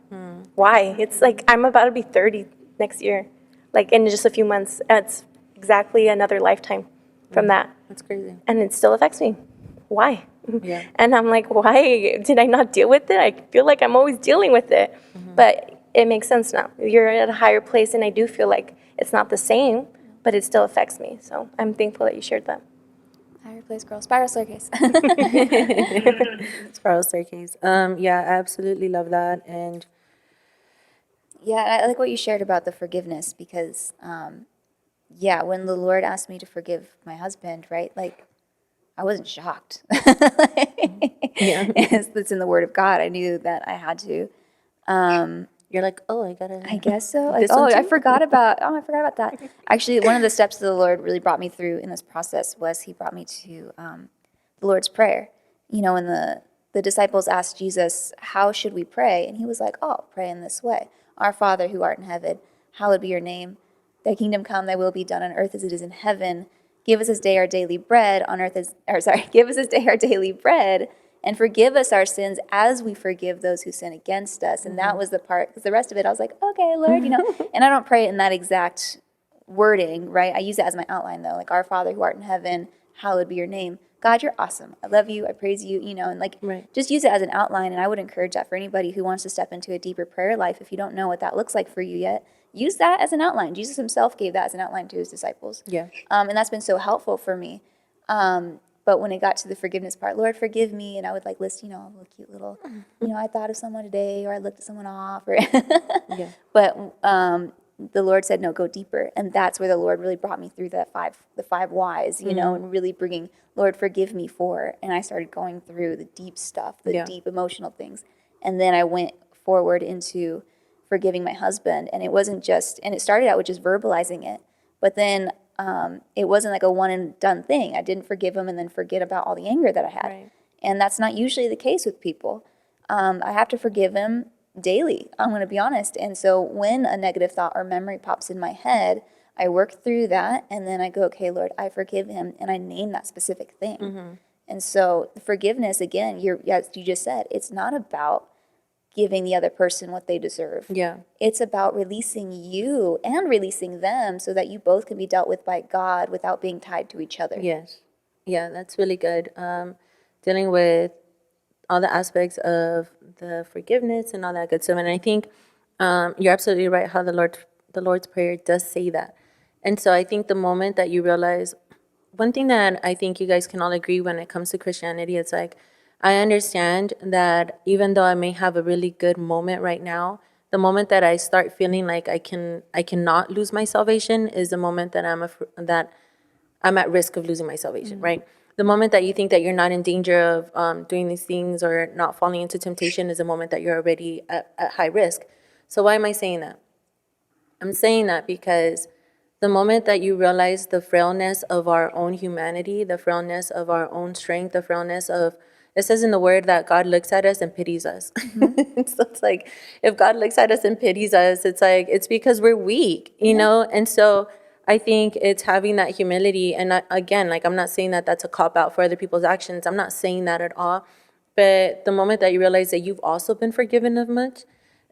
[SPEAKER 3] Why? It's like I'm about to be 30 next year, like in just a few months. And it's exactly another lifetime from that.
[SPEAKER 1] That's crazy.
[SPEAKER 3] And it still affects me. Why?
[SPEAKER 1] Yeah.
[SPEAKER 3] And I'm like, why did I not deal with it? I feel like I'm always dealing with it. But it makes sense now. You're at a higher place, and I do feel like it's not the same, but it still affects me. So I'm thankful that you shared that.
[SPEAKER 2] Higher place, girl. Spiral staircase.
[SPEAKER 1] Spiral staircase. Yeah, I absolutely love that. And
[SPEAKER 2] Yeah, I like what you shared about the forgiveness because, yeah, when the Lord asked me to forgive my husband, right, like, I wasn't shocked.
[SPEAKER 1] Yeah.
[SPEAKER 2] It's in the Word of God. I knew that I had to.
[SPEAKER 1] you're like, oh, I gotta.
[SPEAKER 2] I guess so. Like,
[SPEAKER 1] This one
[SPEAKER 2] I
[SPEAKER 1] too?
[SPEAKER 2] forgot about. Oh, I forgot about that. Actually, one of the steps that the Lord really brought me through in this process was He brought me to the Lord's Prayer. You know, when the disciples asked Jesus, "How should we pray?" and He was like, "Oh, pray in this way: Our Father who art in heaven, hallowed be your name. Thy kingdom come. Thy will be done on earth as it is in heaven. Give us this day our daily bread on earth as, or sorry, give us this day our daily bread." And forgive us our sins as we forgive those who sin against us. And that was the part, because the rest of it, I was like, okay, Lord, you know. And I don't pray it in that exact wording, right? I use it as my outline, though, like, Our Father who art in heaven, hallowed be your name. God, you're awesome. I love you. I praise you, you know, and like,
[SPEAKER 1] Right.
[SPEAKER 2] just use it as an outline. And I would encourage that for anybody who wants to step into a deeper prayer life. If you don't know what that looks like for you yet, use that as an outline. Jesus himself gave that as an outline to his disciples.
[SPEAKER 1] Yeah.
[SPEAKER 2] And that's been so helpful for me. But when it got to the forgiveness part, Lord, forgive me, and I would like list, you know, a little cute little, you know, I thought of someone today, or I looked at someone off, or
[SPEAKER 1] Yeah.
[SPEAKER 2] But the Lord said, no, go deeper, and that's where the Lord really brought me through the five whys, you know, and really bringing, Lord, forgive me for, and I started going through the deep stuff, the
[SPEAKER 1] Yeah.
[SPEAKER 2] deep emotional things, and then I went forward into forgiving my husband, and it wasn't just, and it started out with just verbalizing it, but then it wasn't like a one and done thing. I didn't forgive him and then forget about all the anger that I had.
[SPEAKER 1] Right.
[SPEAKER 2] And that's not usually the case with people. I have to forgive him daily, I'm going to be honest. And so when a negative thought or memory pops in my head, I work through that and then I go, okay, Lord, I forgive him, and I name that specific thing. And so forgiveness, again, as you just said, it's not about giving the other person what they deserve.
[SPEAKER 1] Yeah.
[SPEAKER 2] It's about releasing you and releasing them so that you both can be dealt with by God without being tied to each other.
[SPEAKER 1] Yes. Yeah, that's really good. Dealing with all the aspects of the forgiveness and all that good stuff. And I think you're absolutely right how the Lord's Prayer does say that. And so I think the moment that you realize, one thing that I think you guys can all agree when it comes to Christianity, it's like, I understand that even though I may have a really good moment right now, the moment that I start feeling like I cannot lose my salvation is the moment that I'm at risk of losing my salvation, right? The moment that you think that you're not in danger of doing these things or not falling into temptation is the moment that you're already at high risk. So why am I saying that? I'm saying that because the moment that you realize the frailness of our own humanity, the frailness of our own strength, the frailness of, it says in the word that God looks at us and pities us. So it's like, if God looks at us and pities us, it's like, it's because we're weak, you know? And so I think it's having that humility. And again, like, I'm not saying that that's a cop out for other people's actions. I'm not saying that at all. But the moment that you realize that you've also been forgiven of much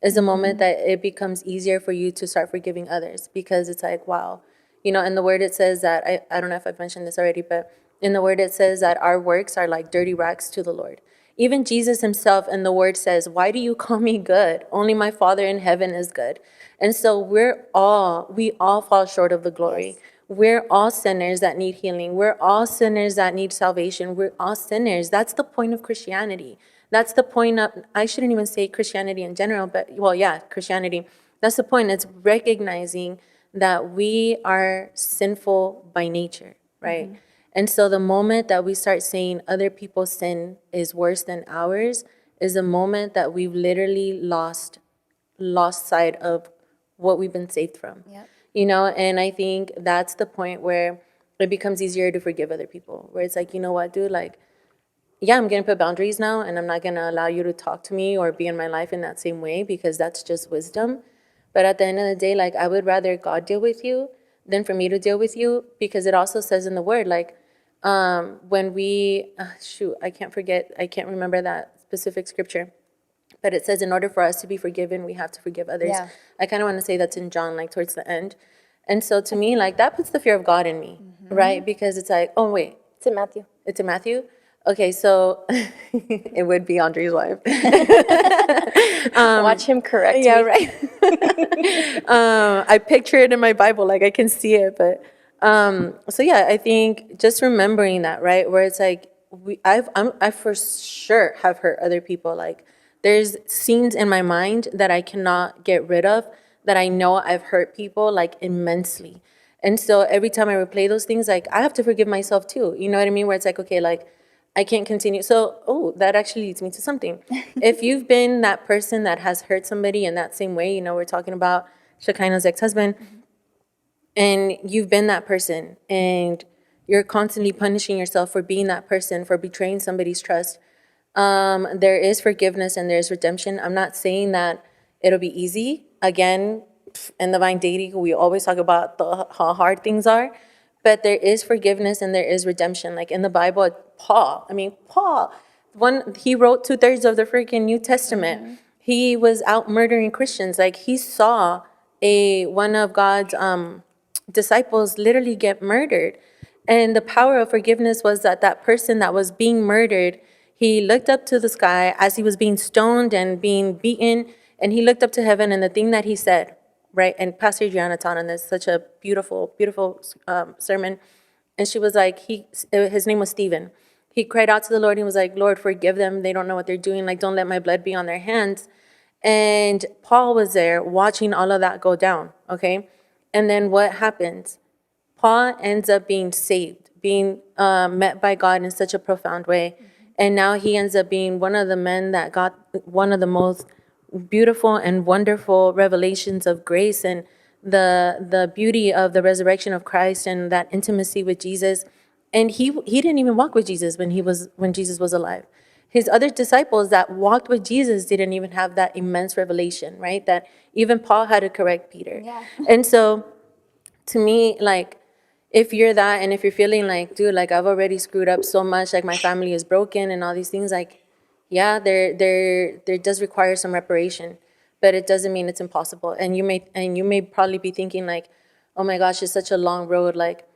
[SPEAKER 1] is the moment that it becomes easier for you to start forgiving others, because it's like, wow, you know, in the word it says that, I don't know if I've mentioned this already, but in the word it says that our works are like dirty rags to the Lord. Even Jesus himself in the word says, why do you call me good? Only my Father in heaven is good. And so we all fall short of the glory.
[SPEAKER 2] Yes.
[SPEAKER 1] We're all sinners that need healing. We're all sinners that need salvation. We're all sinners. That's the point of Christianity. That's the point of, I shouldn't even say Christianity in general, but well, yeah, Christianity. That's the point. It's recognizing that we are sinful by nature, right? And so the moment that we start saying other people's sin is worse than ours is the moment that we've literally lost sight of what we've been saved from.
[SPEAKER 2] Yep.
[SPEAKER 1] You know, and I think that's the point where it becomes easier to forgive other people, where it's like, you know what, dude, like, yeah, I'm going to put boundaries now, and I'm not going to allow you to talk to me or be in my life in that same way, because that's just wisdom. But at the end of the day, like, I would rather God deal with you than for me to deal with you, because it also says in the word, like, when we, I can't remember that specific scripture, but it says in order for us to be forgiven, we have to forgive others.
[SPEAKER 2] Yeah.
[SPEAKER 1] I kind of want to say that's in John, like towards the end. And so to me, like, that puts the fear of God in me, right? Because it's like, oh, wait,
[SPEAKER 3] It's in Matthew.
[SPEAKER 1] it's in Matthew? Okay, so it would be Andre's wife.
[SPEAKER 3] Watch him correct
[SPEAKER 1] Yeah,
[SPEAKER 3] me.
[SPEAKER 1] right. I picture it in my Bible, like I can see it, but So yeah, I think just remembering that, right? Where it's like I for sure have hurt other people. Like there's scenes in my mind that I cannot get rid of, that I know I've hurt people like immensely. And so every time I replay those things, like I have to forgive myself too. You know what I mean? Where it's like, okay, like I can't continue. So, oh, that actually leads me to something. If you've been that person that has hurt somebody in that same way, we're talking about Shekinah's ex-husband, and you've been that person, and you're constantly punishing yourself for being that person, for betraying somebody's trust. There is forgiveness and there's redemption. I'm not saying that it'll be easy. Again, in divine dating, we always talk about how hard things are, but there is forgiveness and there is redemption. Like in the Bible, Paul, he wrote 2/3 of the freaking New Testament. He was out murdering Christians. Like he saw one of God's disciples literally get murdered. And the power of forgiveness was that person that was being murdered, he looked up to the sky as he was being stoned and being beaten, and he looked up to heaven, and the thing that he said, right? And Pastor Adriana taught on this, such a beautiful, beautiful sermon. And she was like, his name was Stephen. He cried out to the Lord. He was like, Lord, forgive them. They don't know what they're doing. Like, don't let my blood be on their hands. And Paul was there watching all of that go down, okay? And then what happens? Paul ends up being saved, being met by God in such a profound way. And now he ends up being one of the men that got one of the most beautiful and wonderful revelations of grace and the beauty of the resurrection of Christ and that intimacy with Jesus. And he didn't even walk with Jesus when Jesus was alive. His other disciples that walked with Jesus didn't even have that immense revelation, right? That even Paul had to correct Peter.
[SPEAKER 2] Yeah.
[SPEAKER 1] And so to me, like, if you're that and if you're feeling like, dude, like I've already screwed up so much, like my family is broken and all these things, like, yeah, there does require some reparation, but it doesn't mean it's impossible. And you may probably be thinking like, oh my gosh, it's such a long road. Like,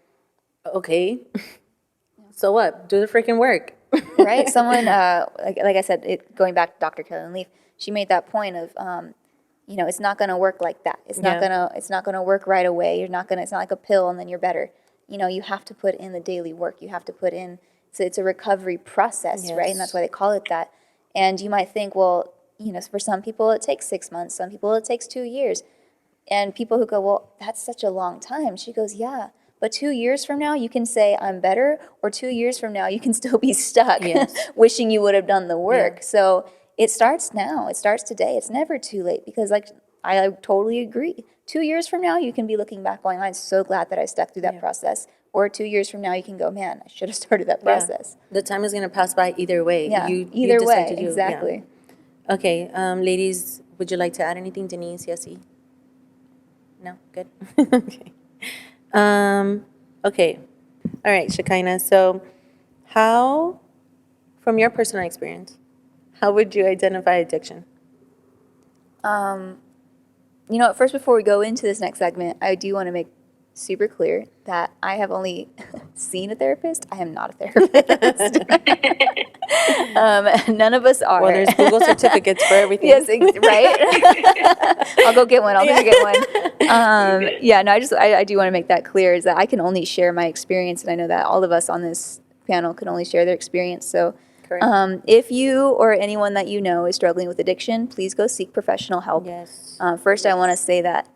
[SPEAKER 1] okay, so what? Do the freaking work.
[SPEAKER 2] Right? Someone, like I said, going back to Dr. Carolyn Leaf, she made that point of, it's not going to work like that. It's not going to work right away. It's not like a pill and then you're better. You have to put in the daily work. You have to put in, so it's a recovery process, right? And that's why they call it that. And you might think, well, for some people it takes 6 months, some people it takes 2 years. And people who go, well, that's such a long time. She goes, yeah. But 2 years from now, you can say, I'm better, or 2 years from now, you can still be stuck, wishing you would have done the work. Yeah. So it starts now. It starts today. It's never too late because, like, I totally agree. 2 years from now, you can be looking back going, I'm so glad that I stuck through that process. Or 2 years from now, you can go, man, I should have started that process.
[SPEAKER 1] The time is going to pass by either way.
[SPEAKER 2] Yeah,
[SPEAKER 1] you
[SPEAKER 2] way,
[SPEAKER 1] to do,
[SPEAKER 2] exactly.
[SPEAKER 1] Yeah. Okay, ladies, would you like to add anything? Denise, Yessie? No? Good? Okay. Okay. All right, Shekinah. So how, from your personal experience, how would you identify addiction?
[SPEAKER 2] First, before we go into this next segment, I do want to make super clear that I have only seen a therapist. I am not a therapist. None of us are.
[SPEAKER 1] Well, there's Google certificates for everything.
[SPEAKER 2] Yes, right? I'll go get one. I'll go get one. I do want to make that clear, is that I can only share my experience, and I know that all of us on this panel can only share their experience. So if you or anyone that you know is struggling with addiction, please go seek professional help.
[SPEAKER 1] Yes.
[SPEAKER 2] First, I want to say that.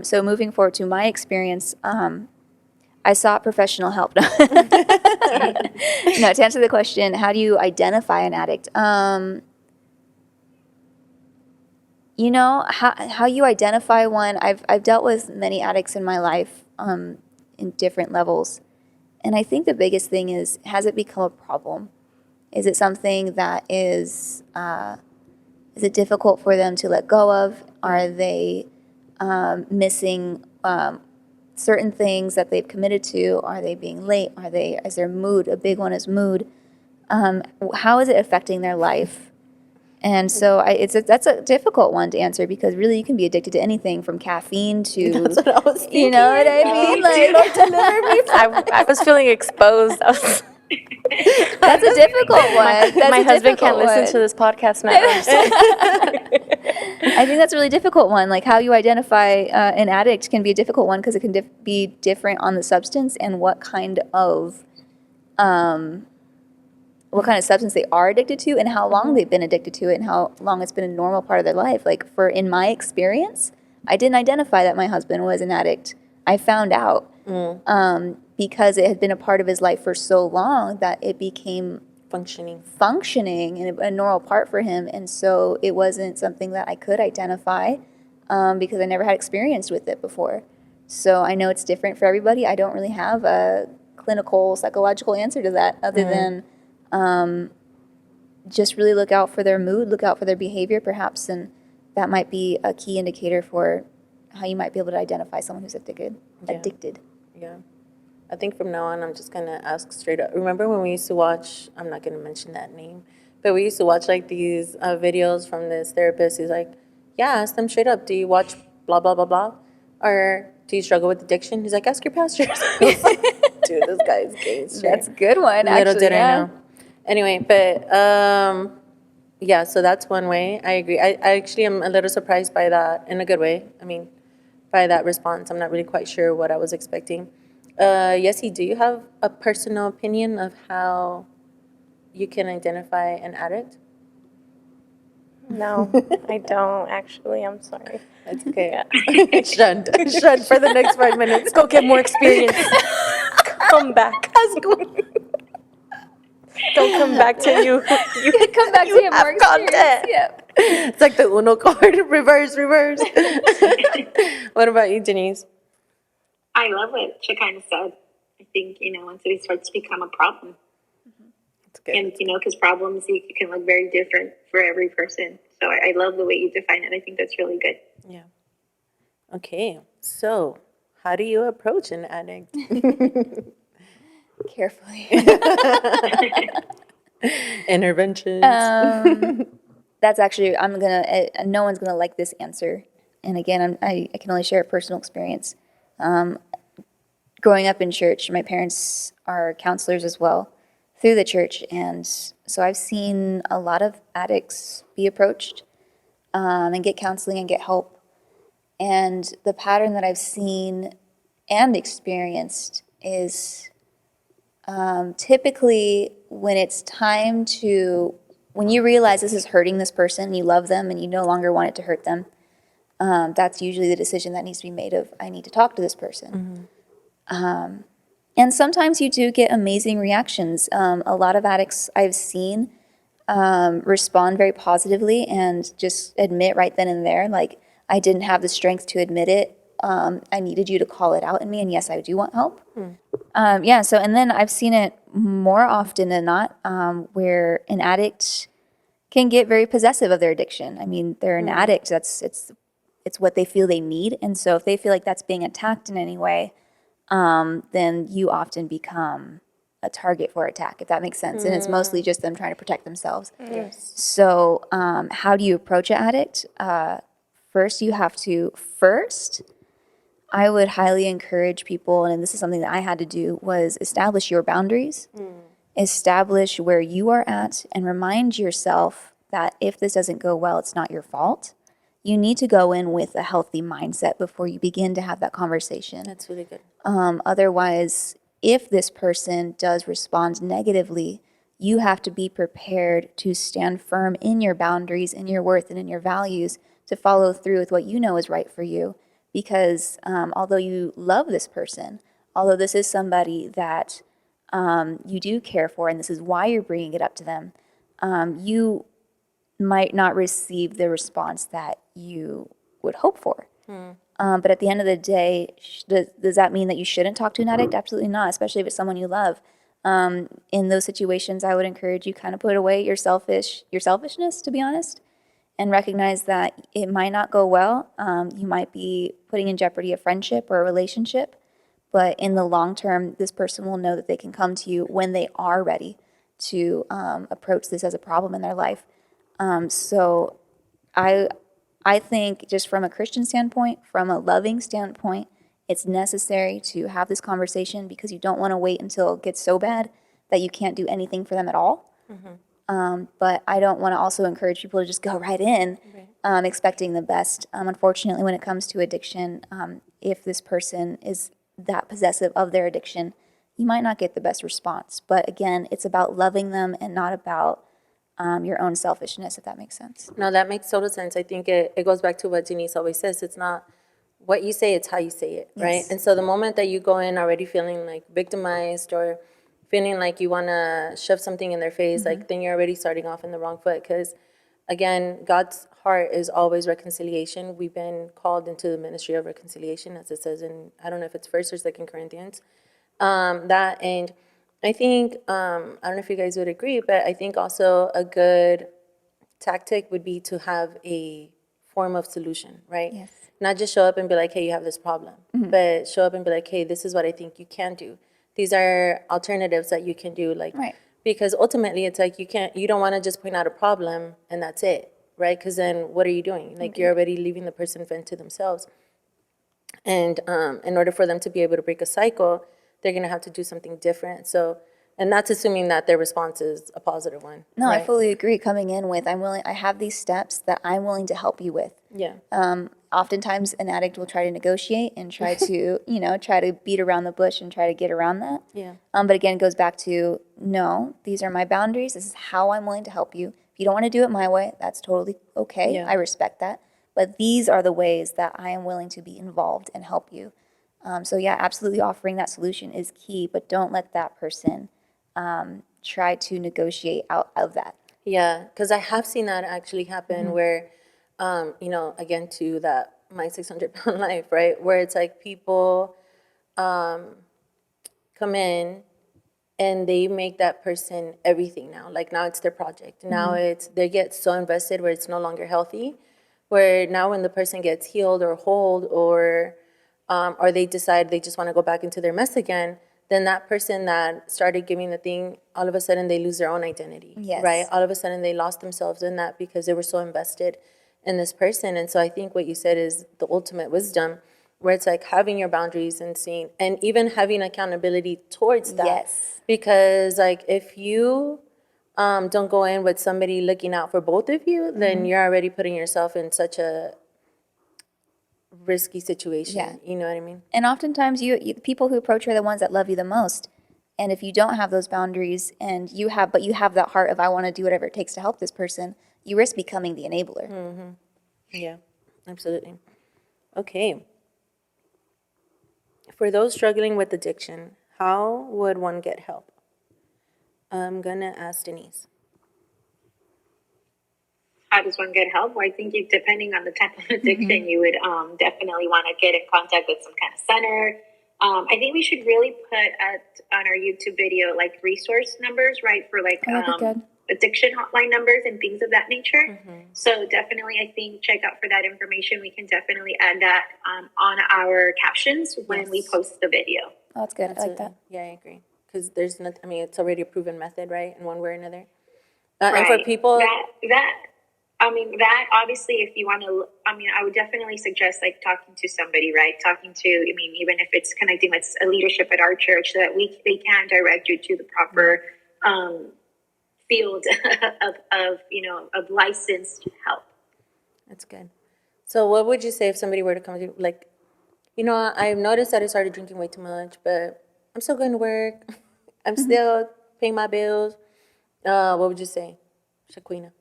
[SPEAKER 2] So moving forward to my experience, I sought professional help. No, to answer the question, how do you identify an addict? How you identify one, I've dealt with many addicts in my life in different levels. And I think the biggest thing is, has it become a problem? Is it something that is it difficult for them to let go of? Are they missing certain things that they've committed to? Are they being late? Is their mood, a big one is mood? How is it affecting their life? And so that's a difficult one to answer, because really you can be addicted to anything from caffeine to,
[SPEAKER 1] that's what I was thinking.
[SPEAKER 2] You know what I mean?
[SPEAKER 3] I was feeling exposed.
[SPEAKER 2] That's a difficult one.
[SPEAKER 3] My husband can't listen to this podcast now.
[SPEAKER 2] I think that's a really difficult one. Like how you identify an addict can be a difficult one because it can be different on the substance and what kind of substance they are addicted to and how long they've been addicted to it and how long it's been a normal part of their life. Like in my experience, I didn't identify that my husband was an addict. I found out because it had been a part of his life for so long that it became functioning and a normal part for him. And so it wasn't something that I could identify because I never had experience with it before. So I know it's different for everybody. I don't really have a clinical psychological answer to that other than just really look out for their mood, look out for their behavior perhaps, and that might be a key indicator for how you might be able to identify someone who's addicted.
[SPEAKER 1] Yeah. I think from now on, I'm just going to ask straight up. Remember when we used to watch, I'm not going to mention that name, but we used to watch like these videos from this therapist who's like, yeah, ask them straight up, do you watch blah, blah, blah, blah? Or do you struggle with addiction? He's like, ask your pastors. Dude, this guy is gay straight.
[SPEAKER 2] That's a good one, actually.
[SPEAKER 1] Little did I know. Anyway, but yeah, so that's one way. I agree. I actually am a little surprised by that in a good way. I mean, by that response. I'm not really quite sure what I was expecting. Yessie, do you have a personal opinion of how you can identify an addict?
[SPEAKER 3] No, I don't actually. I'm sorry.
[SPEAKER 1] That's okay. Shunned for the next 5 minutes.
[SPEAKER 3] Go get more experience. Come back. Don't come back till you
[SPEAKER 2] come back to get more experience.
[SPEAKER 1] Yep. It's like the Uno card, reverse. What about you, Denise?
[SPEAKER 4] I love what she kind of said. I think, once it starts to become a problem.
[SPEAKER 1] That's good.
[SPEAKER 4] And, because problems you can look very different for every person. So I love the way you define it. I think that's really good.
[SPEAKER 1] Yeah. Okay. So how do you approach an addict?
[SPEAKER 2] Carefully.
[SPEAKER 1] Interventions.
[SPEAKER 2] That's actually, no one's going to like this answer. And again, I can only share a personal experience. Growing up in church, my parents are counselors as well through the church. And so I've seen a lot of addicts be approached and get counseling and get help. And the pattern that I've seen and experienced is typically when it's time when you realize this is hurting this person, you love them, and you no longer want it to hurt them, that's usually the decision that needs to be made of, I need to talk to this person. And sometimes you do get amazing reactions. A lot of addicts I've seen respond very positively and just admit right then and there, like, I didn't have the strength to admit it. I needed you to call it out in me, and yes, I do want help. And then I've seen it more often than not where an addict can get very possessive of their addiction. I mean, they're an addict. It's what they feel they need, and so if they feel like that's being attacked in any way, then you often become a target for attack, if that makes sense. And it's mostly just them trying to protect themselves.
[SPEAKER 1] Yes.
[SPEAKER 2] So how do you approach an addict? First, you have to I would highly encourage people, and this is something that I had to do, was establish your boundaries, establish where you are at, and remind yourself that if this doesn't go well, it's not your fault. You need to go in with a healthy mindset before you begin to have that conversation.
[SPEAKER 1] That's really good.
[SPEAKER 2] Otherwise, if this person does respond negatively, you have to be prepared to stand firm in your boundaries, in your worth, and in your values to follow through with what you know is right for you. Because although you love this person, although this is somebody that you do care for, and this is why you're bringing it up to them, you might not receive the response that you would hope for. But at the end of the day, does that mean that you shouldn't talk to an addict? Absolutely not, especially if it's someone you love. In those situations, I would encourage you kind of put away your selfishness, to be honest, and recognize that it might not go well. You might be putting in jeopardy a friendship or a relationship, but in the long term, this person will know that they can come to you when they are ready to approach this as a problem in their life. So I think just from a Christian standpoint, from a loving standpoint, it's necessary to have this conversation because you don't want to wait until it gets so bad that you can't do anything for them at all. But I don't want to also encourage people to just go right in expecting the best. Unfortunately, when it comes to addiction, if this person is that possessive of their addiction, you might not get the best response. But again, it's about loving them and not about your own selfishness, if that makes sense.
[SPEAKER 1] No, that makes total sense. I think it goes back to what Denise always says. It's not what you say, it's how you say it, right?
[SPEAKER 2] Yes.
[SPEAKER 1] And so the moment that you go in already feeling like victimized or feeling like you want to shove something in their face, like then you're already starting off in the wrong foot. Because again, God's heart is always reconciliation. We've been called into the ministry of reconciliation, as it says in, I don't know if it's 1st or 2nd Corinthians. That, and I think, I don't know if you guys would agree, but I think also a good tactic would be to have a form of solution, right?
[SPEAKER 2] Yes.
[SPEAKER 1] Not just show up and be like, hey, you have this problem, but show up and be like, hey, this is what I think you can do. These are alternatives that you can do, like,
[SPEAKER 2] Right.
[SPEAKER 1] because ultimately it's like you don't want to just point out a problem and that's it, right? Because then what are you doing? Like you're already leaving the person vent to themselves. And in order for them to be able to break a cycle, they're going to have to do something different. So, and that's assuming that their response is a positive one.
[SPEAKER 2] No, I
[SPEAKER 1] right?
[SPEAKER 2] fully agree. Coming in with, I have these steps that I'm willing to help you with.
[SPEAKER 1] Yeah.
[SPEAKER 2] Oftentimes an addict will try to negotiate and try to, try to beat around the bush and try to get around that.
[SPEAKER 1] Yeah.
[SPEAKER 2] But again, it goes back to, no, these are my boundaries. This is how I'm willing to help you. If you don't want to do it my way, that's totally okay.
[SPEAKER 1] Yeah.
[SPEAKER 2] I respect that. But these are the ways that I am willing to be involved and help you. So yeah, absolutely offering that solution is key, but don't let that person try to negotiate out of that.
[SPEAKER 1] Yeah, because I have seen that actually happen where, again, to that my 600-pound life, right? Where it's like people come in and they make that person everything now. Like now it's their project. Now they get so invested where it's no longer healthy. Where now when the person gets healed or whole or they decide they just want to go back into their mess again, then that person that started giving the thing, all of a sudden they lose their own identity,
[SPEAKER 2] Yes.
[SPEAKER 1] right? All of a sudden they lost themselves in that because they were so invested in this person. And so I think what you said is the ultimate wisdom, where it's like having your boundaries and seeing, and even having accountability towards that.
[SPEAKER 2] Yes.
[SPEAKER 1] Because like if you don't go in with somebody looking out for both of you, then you're already putting yourself in such a risky situation.
[SPEAKER 2] Yeah.
[SPEAKER 1] You know what I mean?
[SPEAKER 2] And oftentimes, you people who approach you are the ones that love you the most. And if you don't have those boundaries, and you have that heart of I want to do whatever it takes to help this person, you risk becoming the enabler.
[SPEAKER 1] Yeah, absolutely. Okay. For those struggling with addiction, how would one get help? I'm gonna ask Denise.
[SPEAKER 4] How does one get help? Well, I think depending on the type of addiction, you would definitely want to get in contact with some kind of center. I think we should really put on our YouTube video like resource numbers, right, for like
[SPEAKER 2] That'd be good.
[SPEAKER 4] addiction hotline numbers and things of that nature. So definitely, I think check out for that information. We can definitely add that on our captions when we post the video.
[SPEAKER 2] Oh, that's good. I like that.
[SPEAKER 1] Yeah, I agree. Because there's nothing, I mean, it's already a proven method, right, in one way or another. And for people...
[SPEAKER 4] That obviously, if you want to, I would definitely suggest like talking to somebody, right? Talking to, even if it's connecting with a leadership at our church, so that they can direct you to the proper field of licensed help.
[SPEAKER 1] That's good. So what would you say if somebody were to come to you, like, I've noticed that I started drinking way too much, but I'm still going to work. I'm still paying my bills. What would you say, Shaquina?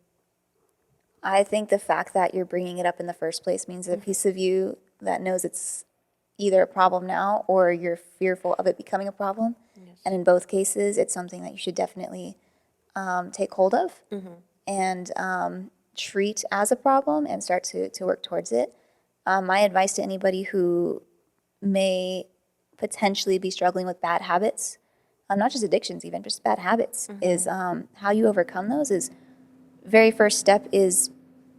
[SPEAKER 2] I think the fact that you're bringing it up in the first place means a piece of you that knows it's either a problem now or you're fearful of it becoming a problem. Yes. And in both cases, it's something that you should definitely take hold of and treat as a problem and start to work towards it. My advice to anybody who may potentially be struggling with bad habits, not just addictions even, just bad habits, is how you overcome those is very first step is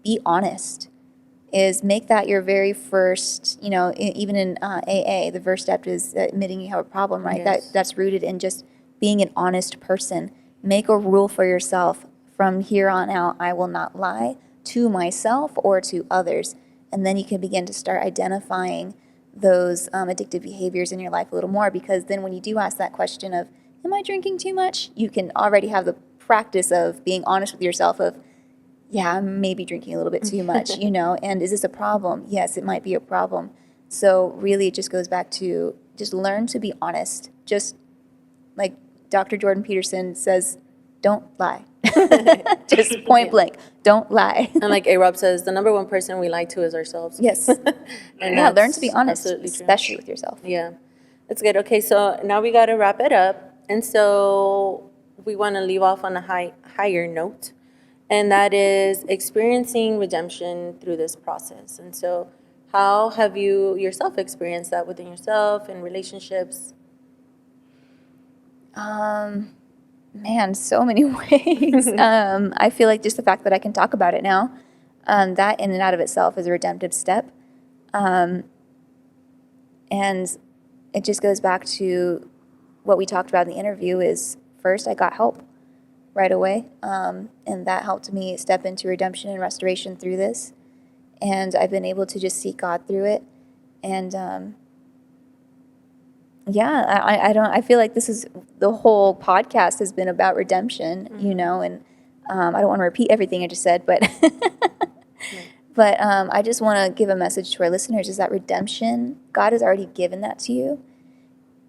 [SPEAKER 2] be honest, is make that your very first, even in AA, the first step is admitting you have a problem, right?
[SPEAKER 1] Yes.
[SPEAKER 2] That's rooted in just being an honest person. Make a rule for yourself. From here on out, I will not lie to myself or to others. And then you can begin to start identifying those addictive behaviors in your life a little more, because then when you do ask that question of, am I drinking too much? You can already have the practice of being honest with yourself of, yeah, I'm maybe drinking a little bit too much, and is this a problem? Yes, it might be a problem. So really it just goes back to just learn to be honest. Just like Dr. Jordan Peterson says, don't lie. Just point blank, don't lie.
[SPEAKER 1] And like A-Rob says, the number one person we lie to is ourselves.
[SPEAKER 2] Yes.
[SPEAKER 1] And
[SPEAKER 2] Yeah, learn
[SPEAKER 1] that's
[SPEAKER 2] to be honest,
[SPEAKER 1] absolutely true.
[SPEAKER 2] especially with yourself.
[SPEAKER 1] Yeah, that's good. Okay, so now we got to wrap it up. And so we want to leave off on a higher note, and that is experiencing redemption through this process. And so how have you yourself experienced that within yourself and relationships?
[SPEAKER 2] Man, so many ways. I feel like just the fact that I can talk about it now, that in and out of itself is a redemptive step. And it just goes back to what we talked about in the interview is first I got help right away. And that helped me step into redemption and restoration through this. And I've been able to just seek God through it. And yeah, I feel like this is, the whole podcast has been about redemption, and I don't want to repeat everything I just said, but but I just want to give a message to our listeners is that redemption, God has already given that to you,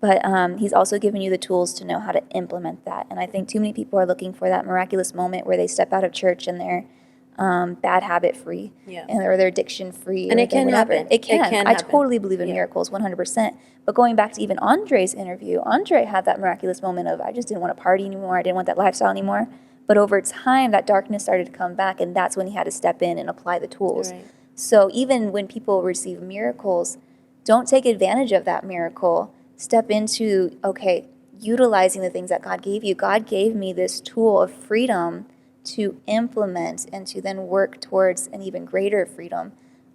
[SPEAKER 2] but he's also given you the tools to know how to implement that. And I think too many people are looking for that miraculous moment where they step out of church and they're bad habit free, or they're addiction free.
[SPEAKER 1] And it can happen.
[SPEAKER 2] It can. I
[SPEAKER 1] happen.
[SPEAKER 2] totally believe in miracles, 100%. But going back to even Andre's interview, Andre had that miraculous moment of, I just didn't want to party anymore. I didn't want that lifestyle anymore. But over time, that darkness started to come back, and that's when he had to step in and apply the tools.
[SPEAKER 1] Right.
[SPEAKER 2] So even when people receive miracles, don't take advantage of that miracle. Step into, okay, utilizing the things that God gave you. God gave me this tool of freedom to implement and to then work towards an even greater freedom.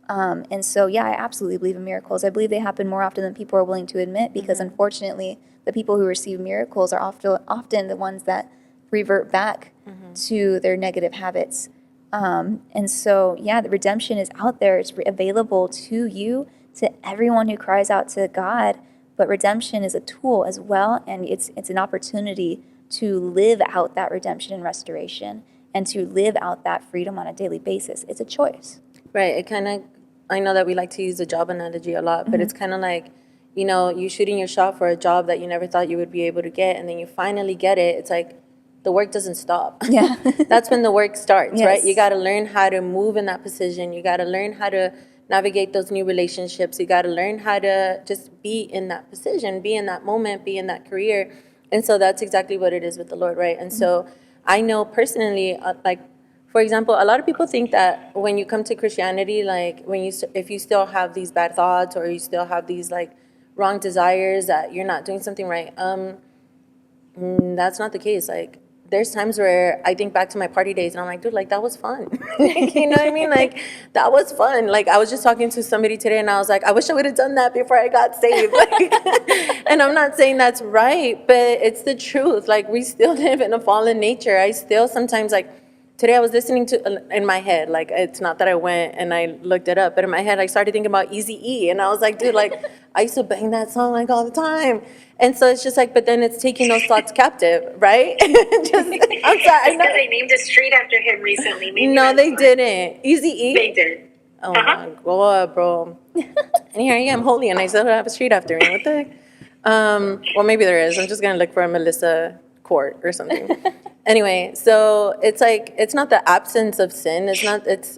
[SPEAKER 2] And so, yeah, I absolutely believe in miracles. I believe they happen more often than people are willing to admit because, unfortunately, the people who receive miracles are often the ones that revert back to their negative habits. And so, yeah, the redemption is out there. It's available to you, to everyone who cries out to God. But redemption is a tool as well, and it's an opportunity to live out that redemption and restoration and to live out that freedom on a daily basis. It's a choice.
[SPEAKER 1] Right. It kind of, I know that we like to use the job analogy a lot, but it's kind of like, you shooting your shot for a job that you never thought you would be able to get, and then you finally get it. It's like the work doesn't stop.
[SPEAKER 2] Yeah.
[SPEAKER 1] That's when the work starts,
[SPEAKER 2] Yes.
[SPEAKER 1] right? You got to learn how to move in that position. You got to learn how to navigate those new relationships. You got to learn how to just be in that position, be in that moment, be in that career. And so that's exactly what it is with the Lord, right? And so I know personally, for example, a lot of people think that when you come to Christianity, like if you still have these bad thoughts or you still have these like wrong desires, that you're not doing something right. That's not the case. Like there's times where I think back to my party days and I'm like, dude, like that was fun. You know what I mean? Like that was fun. Like I was just talking to somebody today and I was like, I wish I would have done that before I got saved. Like, and I'm not saying that's right, but it's the truth. Like we still live in a fallen nature. I still sometimes like, today I was listening to, in my head, like it's not that I went and I looked it up, but in my head I started thinking about Eazy-E and I was like, dude, like I used to bang that song like all the time. And so it's just like, but then it's taking those thoughts captive, right? I'm sorry. I know
[SPEAKER 4] they named a street after him recently. Maybe
[SPEAKER 1] no, they didn't. Eazy-E?
[SPEAKER 4] They did.
[SPEAKER 1] Oh my God, bro. And here I am holy and I still have a street after me. What the heck? Well, maybe there is. I'm just going to look for a Melissa Court or something. Anyway, so it's like, it's not the absence of sin. It's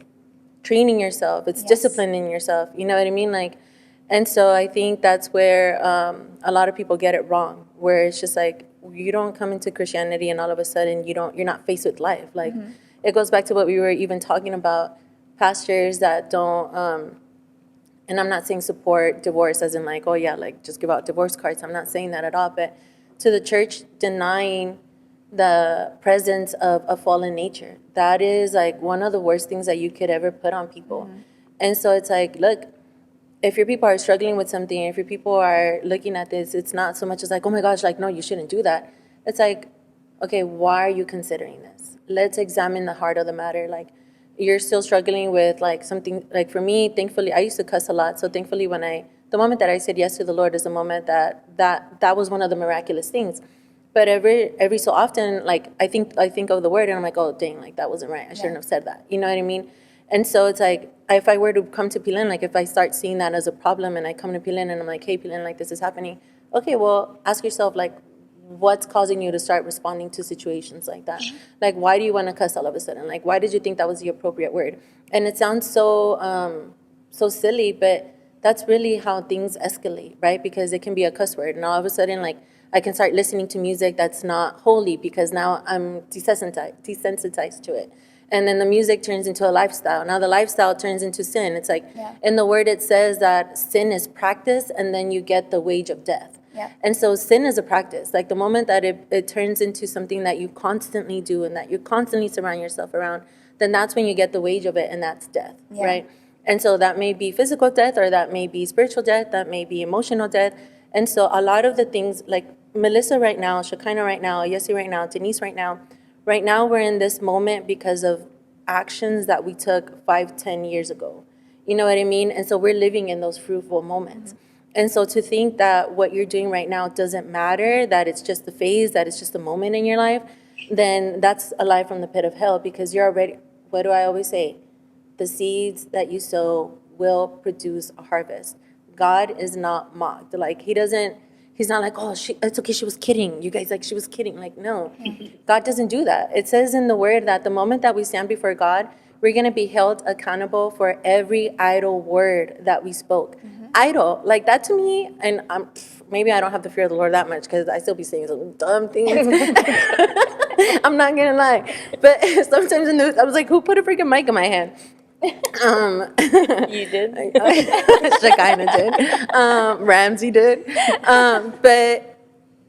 [SPEAKER 1] training yourself. It's disciplining yourself. You know what I mean? Like, and so I think that's where a lot of people get it wrong, where it's just like, you don't come into Christianity and all of a sudden you're not faced with life. Like, it goes back to what we were even talking about, pastors that don't, and I'm not saying support divorce as in like, oh yeah, like just give out divorce cards. I'm not saying that at all, but to the church denying the presence of a fallen nature. That is like one of the worst things that you could ever put on people. And so it's like, look, if your people are struggling with something, if your people are looking at this, it's not so much as like, oh my gosh, like, no, you shouldn't do that. It's like, okay, why are you considering this? Let's examine the heart of the matter. Like, you're still struggling with like something, like for me, thankfully, I used to cuss a lot. So thankfully the moment that I said yes to the Lord is the moment that was one of the miraculous things. But every so often, like I think of the word and I'm like, oh dang, like that wasn't right. I shouldn't have said that. You know what I mean? And so it's like if I were to come to Pilin, like if I start seeing that as a problem and I come to Pilin and I'm like, hey Pilin, like this is happening. Okay, well ask yourself like, what's causing you to start responding to situations like that? Like why do you want to cuss all of a sudden? Like why did you think that was the appropriate word? And it sounds so silly, but that's really how things escalate, right? Because it can be a cuss word, and all of a sudden, like, I can start listening to music that's not holy because now I'm desensitized to it. And then the music turns into a lifestyle. Now the lifestyle turns into sin. It's like, in the word it says that sin is practice, and then you get the wage of death.
[SPEAKER 2] Yeah.
[SPEAKER 1] And so sin is a practice. Like the moment that it turns into something that you constantly do and that you constantly surround yourself around, then that's when you get the wage of it, and that's death, right? And so that may be physical death, or that may be spiritual death, that may be emotional death. And so a lot of the things, like Melissa right now, Shekinah right now, Yessie right now, Denise right now we're in this moment because of actions that we took 5-10 years ago. You know what I mean? And so we're living in those fruitful moments. And so to think that what you're doing right now doesn't matter, that it's just a phase, that it's just a moment in your life, then that's a lie from the pit of hell, because you're already, what do I always say? The seeds that you sow will produce a harvest. God is not mocked. Like he's not like, oh, it's okay, she was kidding. You guys, like, she was kidding. Like, no, God doesn't do that. It says in the word that the moment that we stand before God, we're going to be held accountable for every idle word that we spoke. Idle, like that to me, and maybe I don't have the fear of the Lord that much because I still be saying some dumb things. I'm not gonna lie, but sometimes I was like, who put a freaking mic in my hand?
[SPEAKER 3] You did?
[SPEAKER 1] Shekinah did. Ramsey did. But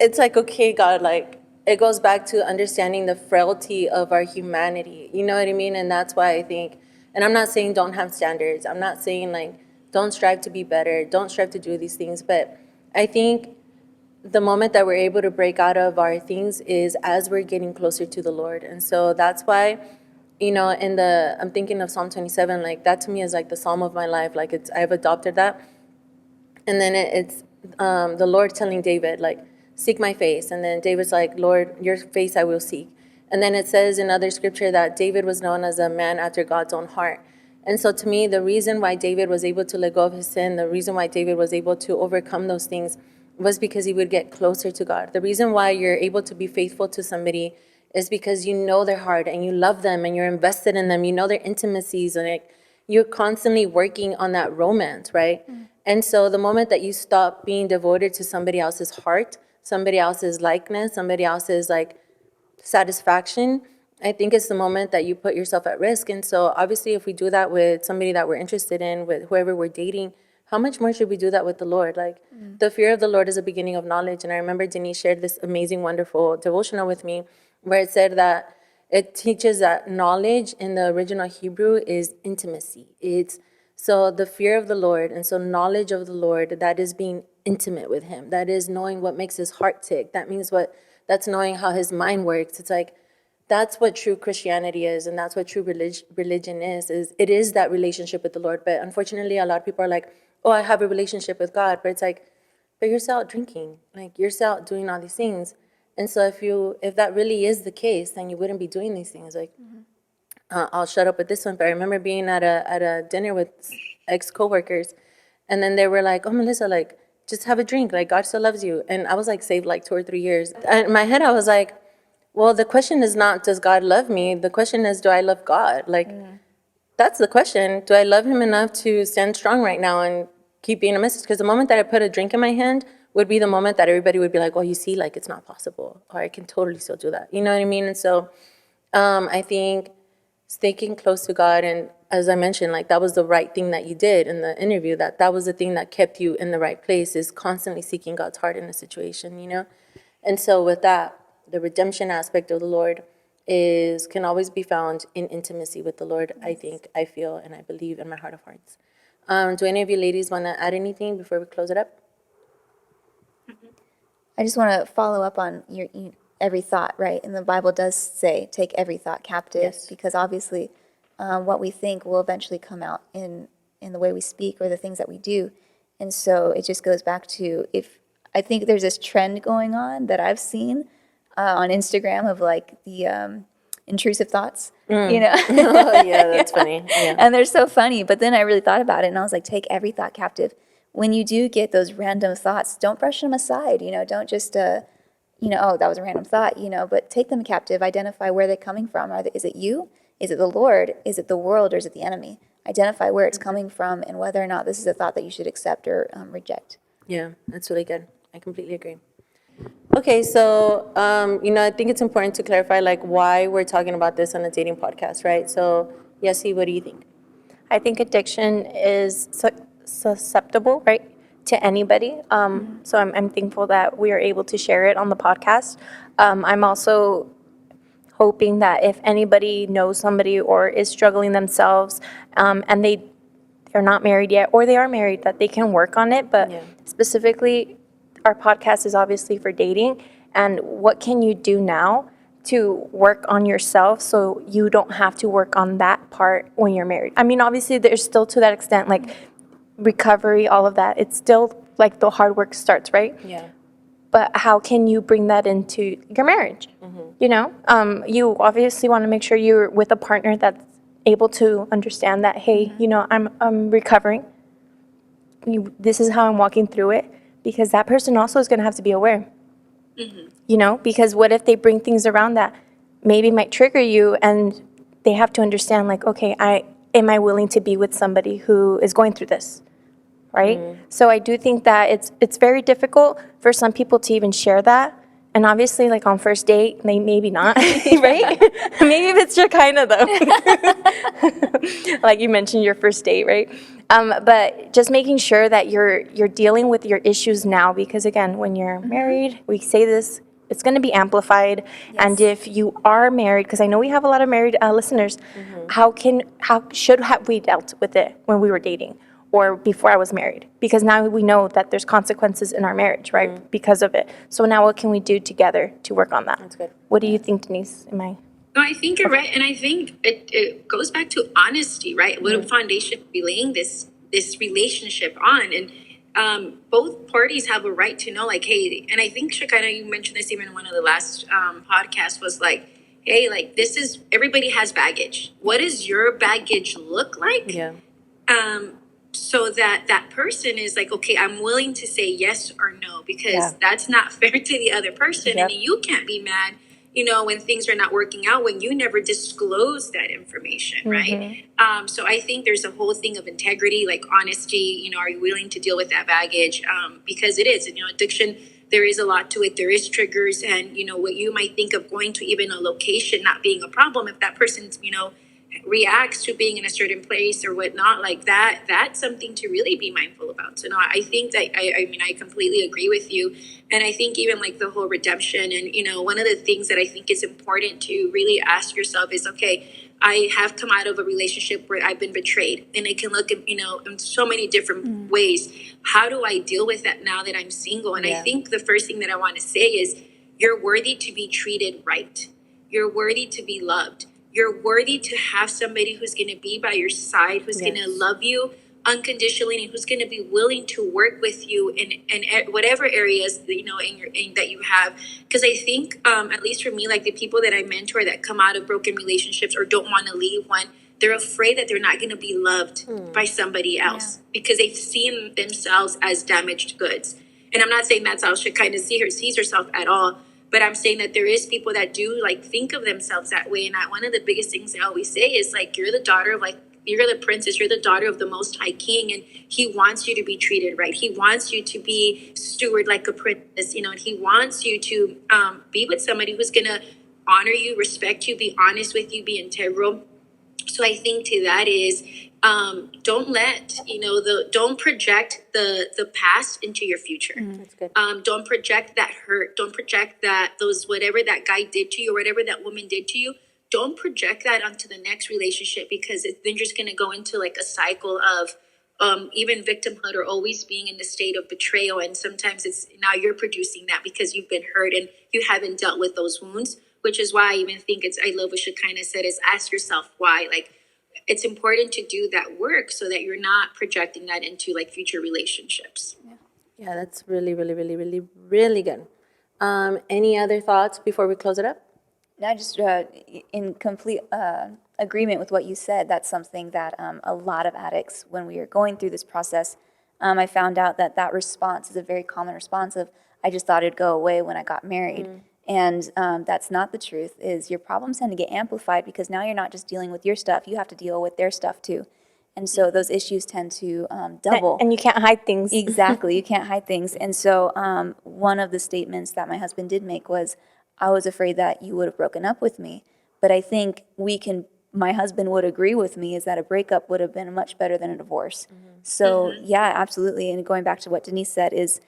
[SPEAKER 1] it's like, okay, God, like, it goes back to understanding the frailty of our humanity. You know what I mean? And that's why I think, and I'm not saying don't have standards. I'm not saying, like, don't strive to be better. Don't strive to do these things. But I think the moment that we're able to break out of our things is as we're getting closer to the Lord. And so that's why, you know, I'm thinking of Psalm 27, like that to me is like the psalm of my life. Like I've adopted that. And then it's the Lord telling David, like, seek my face. And then David's like, Lord, your face I will seek. And then it says in other scripture that David was known as a man after God's own heart. And so to me, the reason why David was able to let go of his sin, the reason why David was able to overcome those things was because he would get closer to God. The reason why you're able to be faithful to somebody is because you know their heart and you love them and you're invested in them. You know their intimacies, and like, you're constantly working on that romance, right? And so the moment that you stop being devoted to somebody else's heart, somebody else's likeness, somebody else's like satisfaction, I think it's the moment that you put yourself at risk. And so obviously if we do that with somebody that we're interested in, with whoever we're dating, how much more should we do that with the Lord? Like, the fear of the Lord is the beginning of knowledge. And I remember Denise shared this amazing, wonderful devotional with me where it said that it teaches that knowledge in the original Hebrew is intimacy. It's so the fear of the Lord, and so knowledge of the Lord, that is being intimate with him. That is knowing what makes his heart tick. That's knowing how his mind works. It's like, that's what true Christianity is, and that's what true religion is it is that relationship with the Lord. But unfortunately, a lot of people are like, oh, I have a relationship with God. But it's like, but you're still out drinking. Like, you're still out doing all these things. And so if that really is the case, then you wouldn't be doing these things. Like, I'll shut up with this one, but I remember being at a dinner with ex-coworkers, and then they were like, oh, Melissa, like, just have a drink. Like, God still loves you. And I was like saved like 2 or 3 years. And in my head, I was like, well, the question is not, does God love me? The question is, do I love God? Like, that's the question. Do I love him enough to stand strong right now and keep being a message? Because the moment that I put a drink in my hand would be the moment that everybody would be like, oh, you see, like, it's not possible. Or I can totally still do that. You know what I mean? And so I think sticking close to God, and as I mentioned, like, that was the right thing that you did in the interview, that was the thing that kept you in the right place, is constantly seeking God's heart in a situation, you know? And so with that, the redemption aspect of the Lord can always be found in intimacy with the Lord, I think, I feel, and I believe in my heart of hearts. Do any of you ladies want to add anything before we close it up?
[SPEAKER 2] I just want to follow up on your every thought, right? And the Bible does say, take every thought captive,
[SPEAKER 1] Yes.
[SPEAKER 2] because obviously what we think will eventually come out in the way we speak or the things that we do. And so it just goes back to, I think there's this trend going on that I've seen on Instagram of like the intrusive thoughts,
[SPEAKER 1] Oh, yeah, that's funny. Yeah.
[SPEAKER 2] And they're so funny. But then I really thought about it, and I was like, take every thought captive. When you do get those random thoughts, don't brush them aside. Don't just oh, that was a random thought. But take them captive. Identify where they're coming from. Is it you? Is it the Lord? Is it the world? Or is it the enemy? Identify where it's coming from and whether or not this is a thought that you should accept or reject.
[SPEAKER 1] Yeah, that's really good. I completely agree. Okay, so, I think it's important to clarify, like, why we're talking about this on a dating podcast, right? So, Yessie, what do you think?
[SPEAKER 3] I think addiction is susceptible, right, to anybody. So I'm thankful that we are able to share it on the podcast. I'm also hoping that if anybody knows somebody or is struggling themselves, and they're not married yet, or they are married, that they can work on it. But
[SPEAKER 1] Yeah.
[SPEAKER 3] specifically, our podcast is obviously for dating. And what can you do now to work on yourself so you don't have to work on that part when you're married? I mean, obviously, there's still to that extent, like recovery, all of that. It's still like the hard work starts, right?
[SPEAKER 1] Yeah.
[SPEAKER 3] But how can you bring that into your marriage? You obviously want to make sure you're with a partner that's able to understand that, hey, I'm recovering. This is how I'm walking through it, because that person also is going to have to be aware. Because what if they bring things around that maybe might trigger you, and they have to understand, like, okay, am I willing to be with somebody who is going through this? Right? So I do think that it's very difficult for some people to even share that. And obviously, like on first date, maybe not, right? Maybe if it's your kind of, though. Like you mentioned your first date, right? But just making sure that you're dealing with your issues now, because again, when you're married, we say this, it's going to be amplified. And if you are married, because I know we have a lot of married listeners, how should have we dealt with it when we were dating? Or before I was married, because now we know that there's consequences in our marriage, right, because of it. So now what can we do together to work on that?
[SPEAKER 1] That's good.
[SPEAKER 3] What do you think, Denise?
[SPEAKER 5] No, I think you're right. And I think it goes back to honesty, right? What a foundation we're laying this relationship on. And both parties have a right to know, like, hey, and I think, Shekinah, you mentioned this even in one of the last podcasts, was like, hey, like, everybody has baggage. What does your baggage look like?
[SPEAKER 1] Yeah.
[SPEAKER 5] So that person is like, okay, I'm willing to say yes or no, because that's not fair to the other person. And you can't be mad, when things are not working out, when you never disclose that information, right? So I think there's a whole thing of integrity, like honesty, are you willing to deal with that baggage? Because it is, addiction, there is a lot to it. There is triggers, and, what you might think of going to even a location not being a problem, if that person's, reacts to being in a certain place or whatnot, like that's something to really be mindful about. So no, I think that I completely agree with you. And I think even like the whole redemption, and one of the things that I think is important to really ask yourself is, okay, I have come out of a relationship where I've been betrayed, and it can look at, in so many different ways. How do I deal with that now that I'm single? And I think the first thing that I want to say is, you're worthy to be treated right. You're worthy to be loved. You're worthy to have somebody who's going to be by your side, who's going to love you unconditionally, and who's going to be willing to work with you in whatever areas that you have. Because I think, at least for me, like the people that I mentor that come out of broken relationships or don't want to leave one, they're afraid that they're not going to be loved by somebody else because they've seen themselves as damaged goods. And I'm not saying that's how Shekinah sees herself at all. But I'm saying that there is people that do like think of themselves that way. And one of the biggest things I always say is, like, you're the daughter of, like, you're the princess, you're the daughter of the Most High King, and he wants you to be treated right. He wants you to be steward like a princess, and he wants you to be with somebody who's going to honor you, respect you, be honest with you, be integral. So I think to that is, don't don't project the past into your future.
[SPEAKER 1] That's good.
[SPEAKER 5] Don't project that hurt. Don't project that whatever that guy did to you or whatever that woman did to you. Don't project that onto the next relationship, because then you're just going to go into like a cycle of even victimhood, or always being in the state of betrayal. And sometimes it's now you're producing that because you've been hurt and you haven't dealt with those wounds, which is why I even think I love what Shekinah said, is ask yourself why. Like, it's important to do that work so that you're not projecting that into like future relationships.
[SPEAKER 1] Yeah, that's really, really, really, really, really good. Any other thoughts before we close it up?
[SPEAKER 2] Now, just in complete agreement with what you said, that's something that a lot of addicts, when we are going through this process, I found out that that response is a very common response of, I just thought it'd go away when I got married. And that's not the truth, is your problems tend to get amplified because now you're not just dealing with your stuff, you have to deal with their stuff too. And so those issues tend to double.
[SPEAKER 3] And you can't hide things.
[SPEAKER 2] Exactly, you can't hide things. And so one of the statements that my husband did make was, I was afraid that you would have broken up with me. But I think my husband would agree with me, is that a breakup would have been much better than a divorce. So yeah, absolutely. And going back to what Denise said is,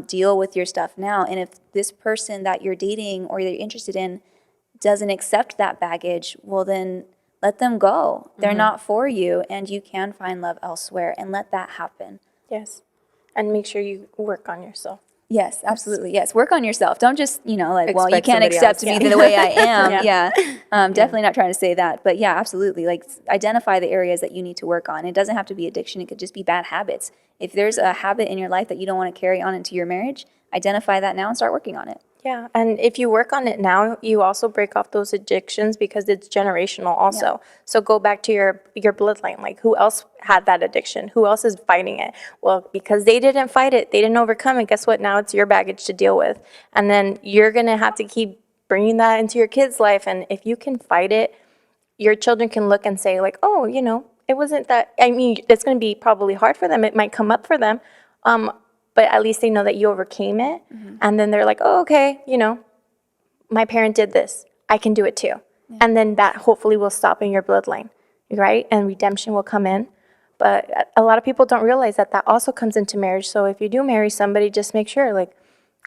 [SPEAKER 2] deal with your stuff now. And if this person that you're dating or you're interested in doesn't accept that baggage, well then let them go. They're not for you, and you can find love elsewhere, and let that happen.
[SPEAKER 3] Yes. And make sure you work on yourself.
[SPEAKER 2] Yes, absolutely. Yes, work on yourself. Don't just, like, well, you
[SPEAKER 1] Expect
[SPEAKER 2] can't
[SPEAKER 1] somebody
[SPEAKER 2] accept
[SPEAKER 1] else.
[SPEAKER 2] me the way I am.
[SPEAKER 3] Yeah.
[SPEAKER 2] Definitely not trying to say that. But yeah, absolutely. Like, identify the areas that you need to work on. It doesn't have to be addiction. It could just be bad habits. If there's a habit in your life that you don't want to carry on into your marriage, identify that now and start working on it.
[SPEAKER 3] Yeah, and if you work on it now, you also break off those addictions because it's generational also. So go back to your bloodline. Like, who else had that addiction? Who else is fighting it? Well, because they didn't fight it, they didn't overcome it, guess what? Now it's your baggage to deal with. And then you're going to have to keep bringing that into your kids' life. And if you can fight it, your children can look and say, like, oh, it wasn't that. I mean, it's going to be probably hard for them. It might come up for them. But at least they know that you overcame it. And then they're like, oh, okay, my parent did this. I can do it too. And then that hopefully will stop in your bloodline, right? And redemption will come in. But a lot of people don't realize that that also comes into marriage. So if you do marry somebody, just make sure, like,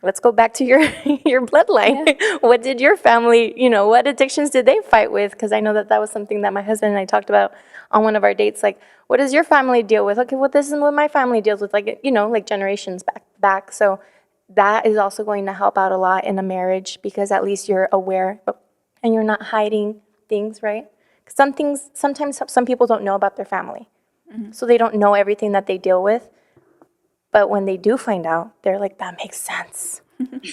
[SPEAKER 3] let's go back to your bloodline. What did your family, what addictions did they fight with? Because I know that was something that my husband and I talked about on one of our dates. Like, what does your family deal with? Okay, well, this is what my family deals with, like, like generations back. So that is also going to help out a lot in a marriage, because at least you're aware and you're not hiding things, right? Sometimes some people don't know about their family. So they don't know everything that they deal with. But when they do find out, they're like, that makes sense,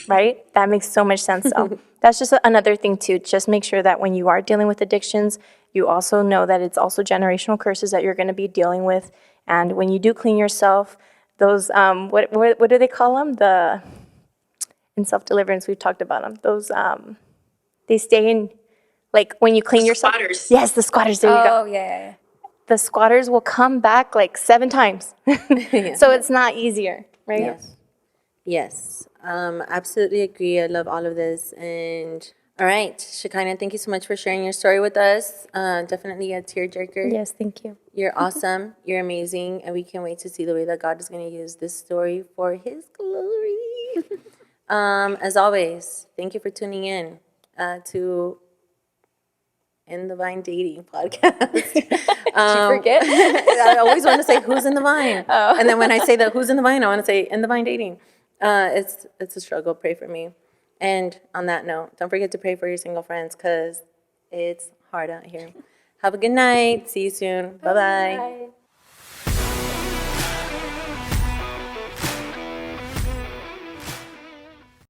[SPEAKER 3] right? That makes so much sense. So that's just another thing too. Just make sure that when you are dealing with addictions, you also know that it's also generational curses that you're going to be dealing with. And when you do clean yourself, those, what do they call them? In self-deliverance, we've talked about them. Those, they stay in, like, when you clean yourself.
[SPEAKER 5] Squatters.
[SPEAKER 3] Yes, the squatters, there you go.
[SPEAKER 2] Oh, yeah.
[SPEAKER 3] The squatters will come back like 7 times. So it's not easier, right?
[SPEAKER 1] Yes. Absolutely agree. I love all of this. And all right, Shekinah, thank you so much for sharing your story with us. Definitely a tearjerker.
[SPEAKER 3] Yes, thank you.
[SPEAKER 1] You're awesome. You're amazing. And we can't wait to see the way that God is going to use this story for His glory. As always, thank you for tuning in to In the Vine Dating podcast.
[SPEAKER 2] Did you forget?
[SPEAKER 1] I always want to say who's in the vine. And then when I say who's in the vine, I want to say In the Vine Dating. It's a struggle. Pray for me. And on that note, don't forget to pray for your single friends, because it's hard out here. Have a good night. See you soon. Bye-bye.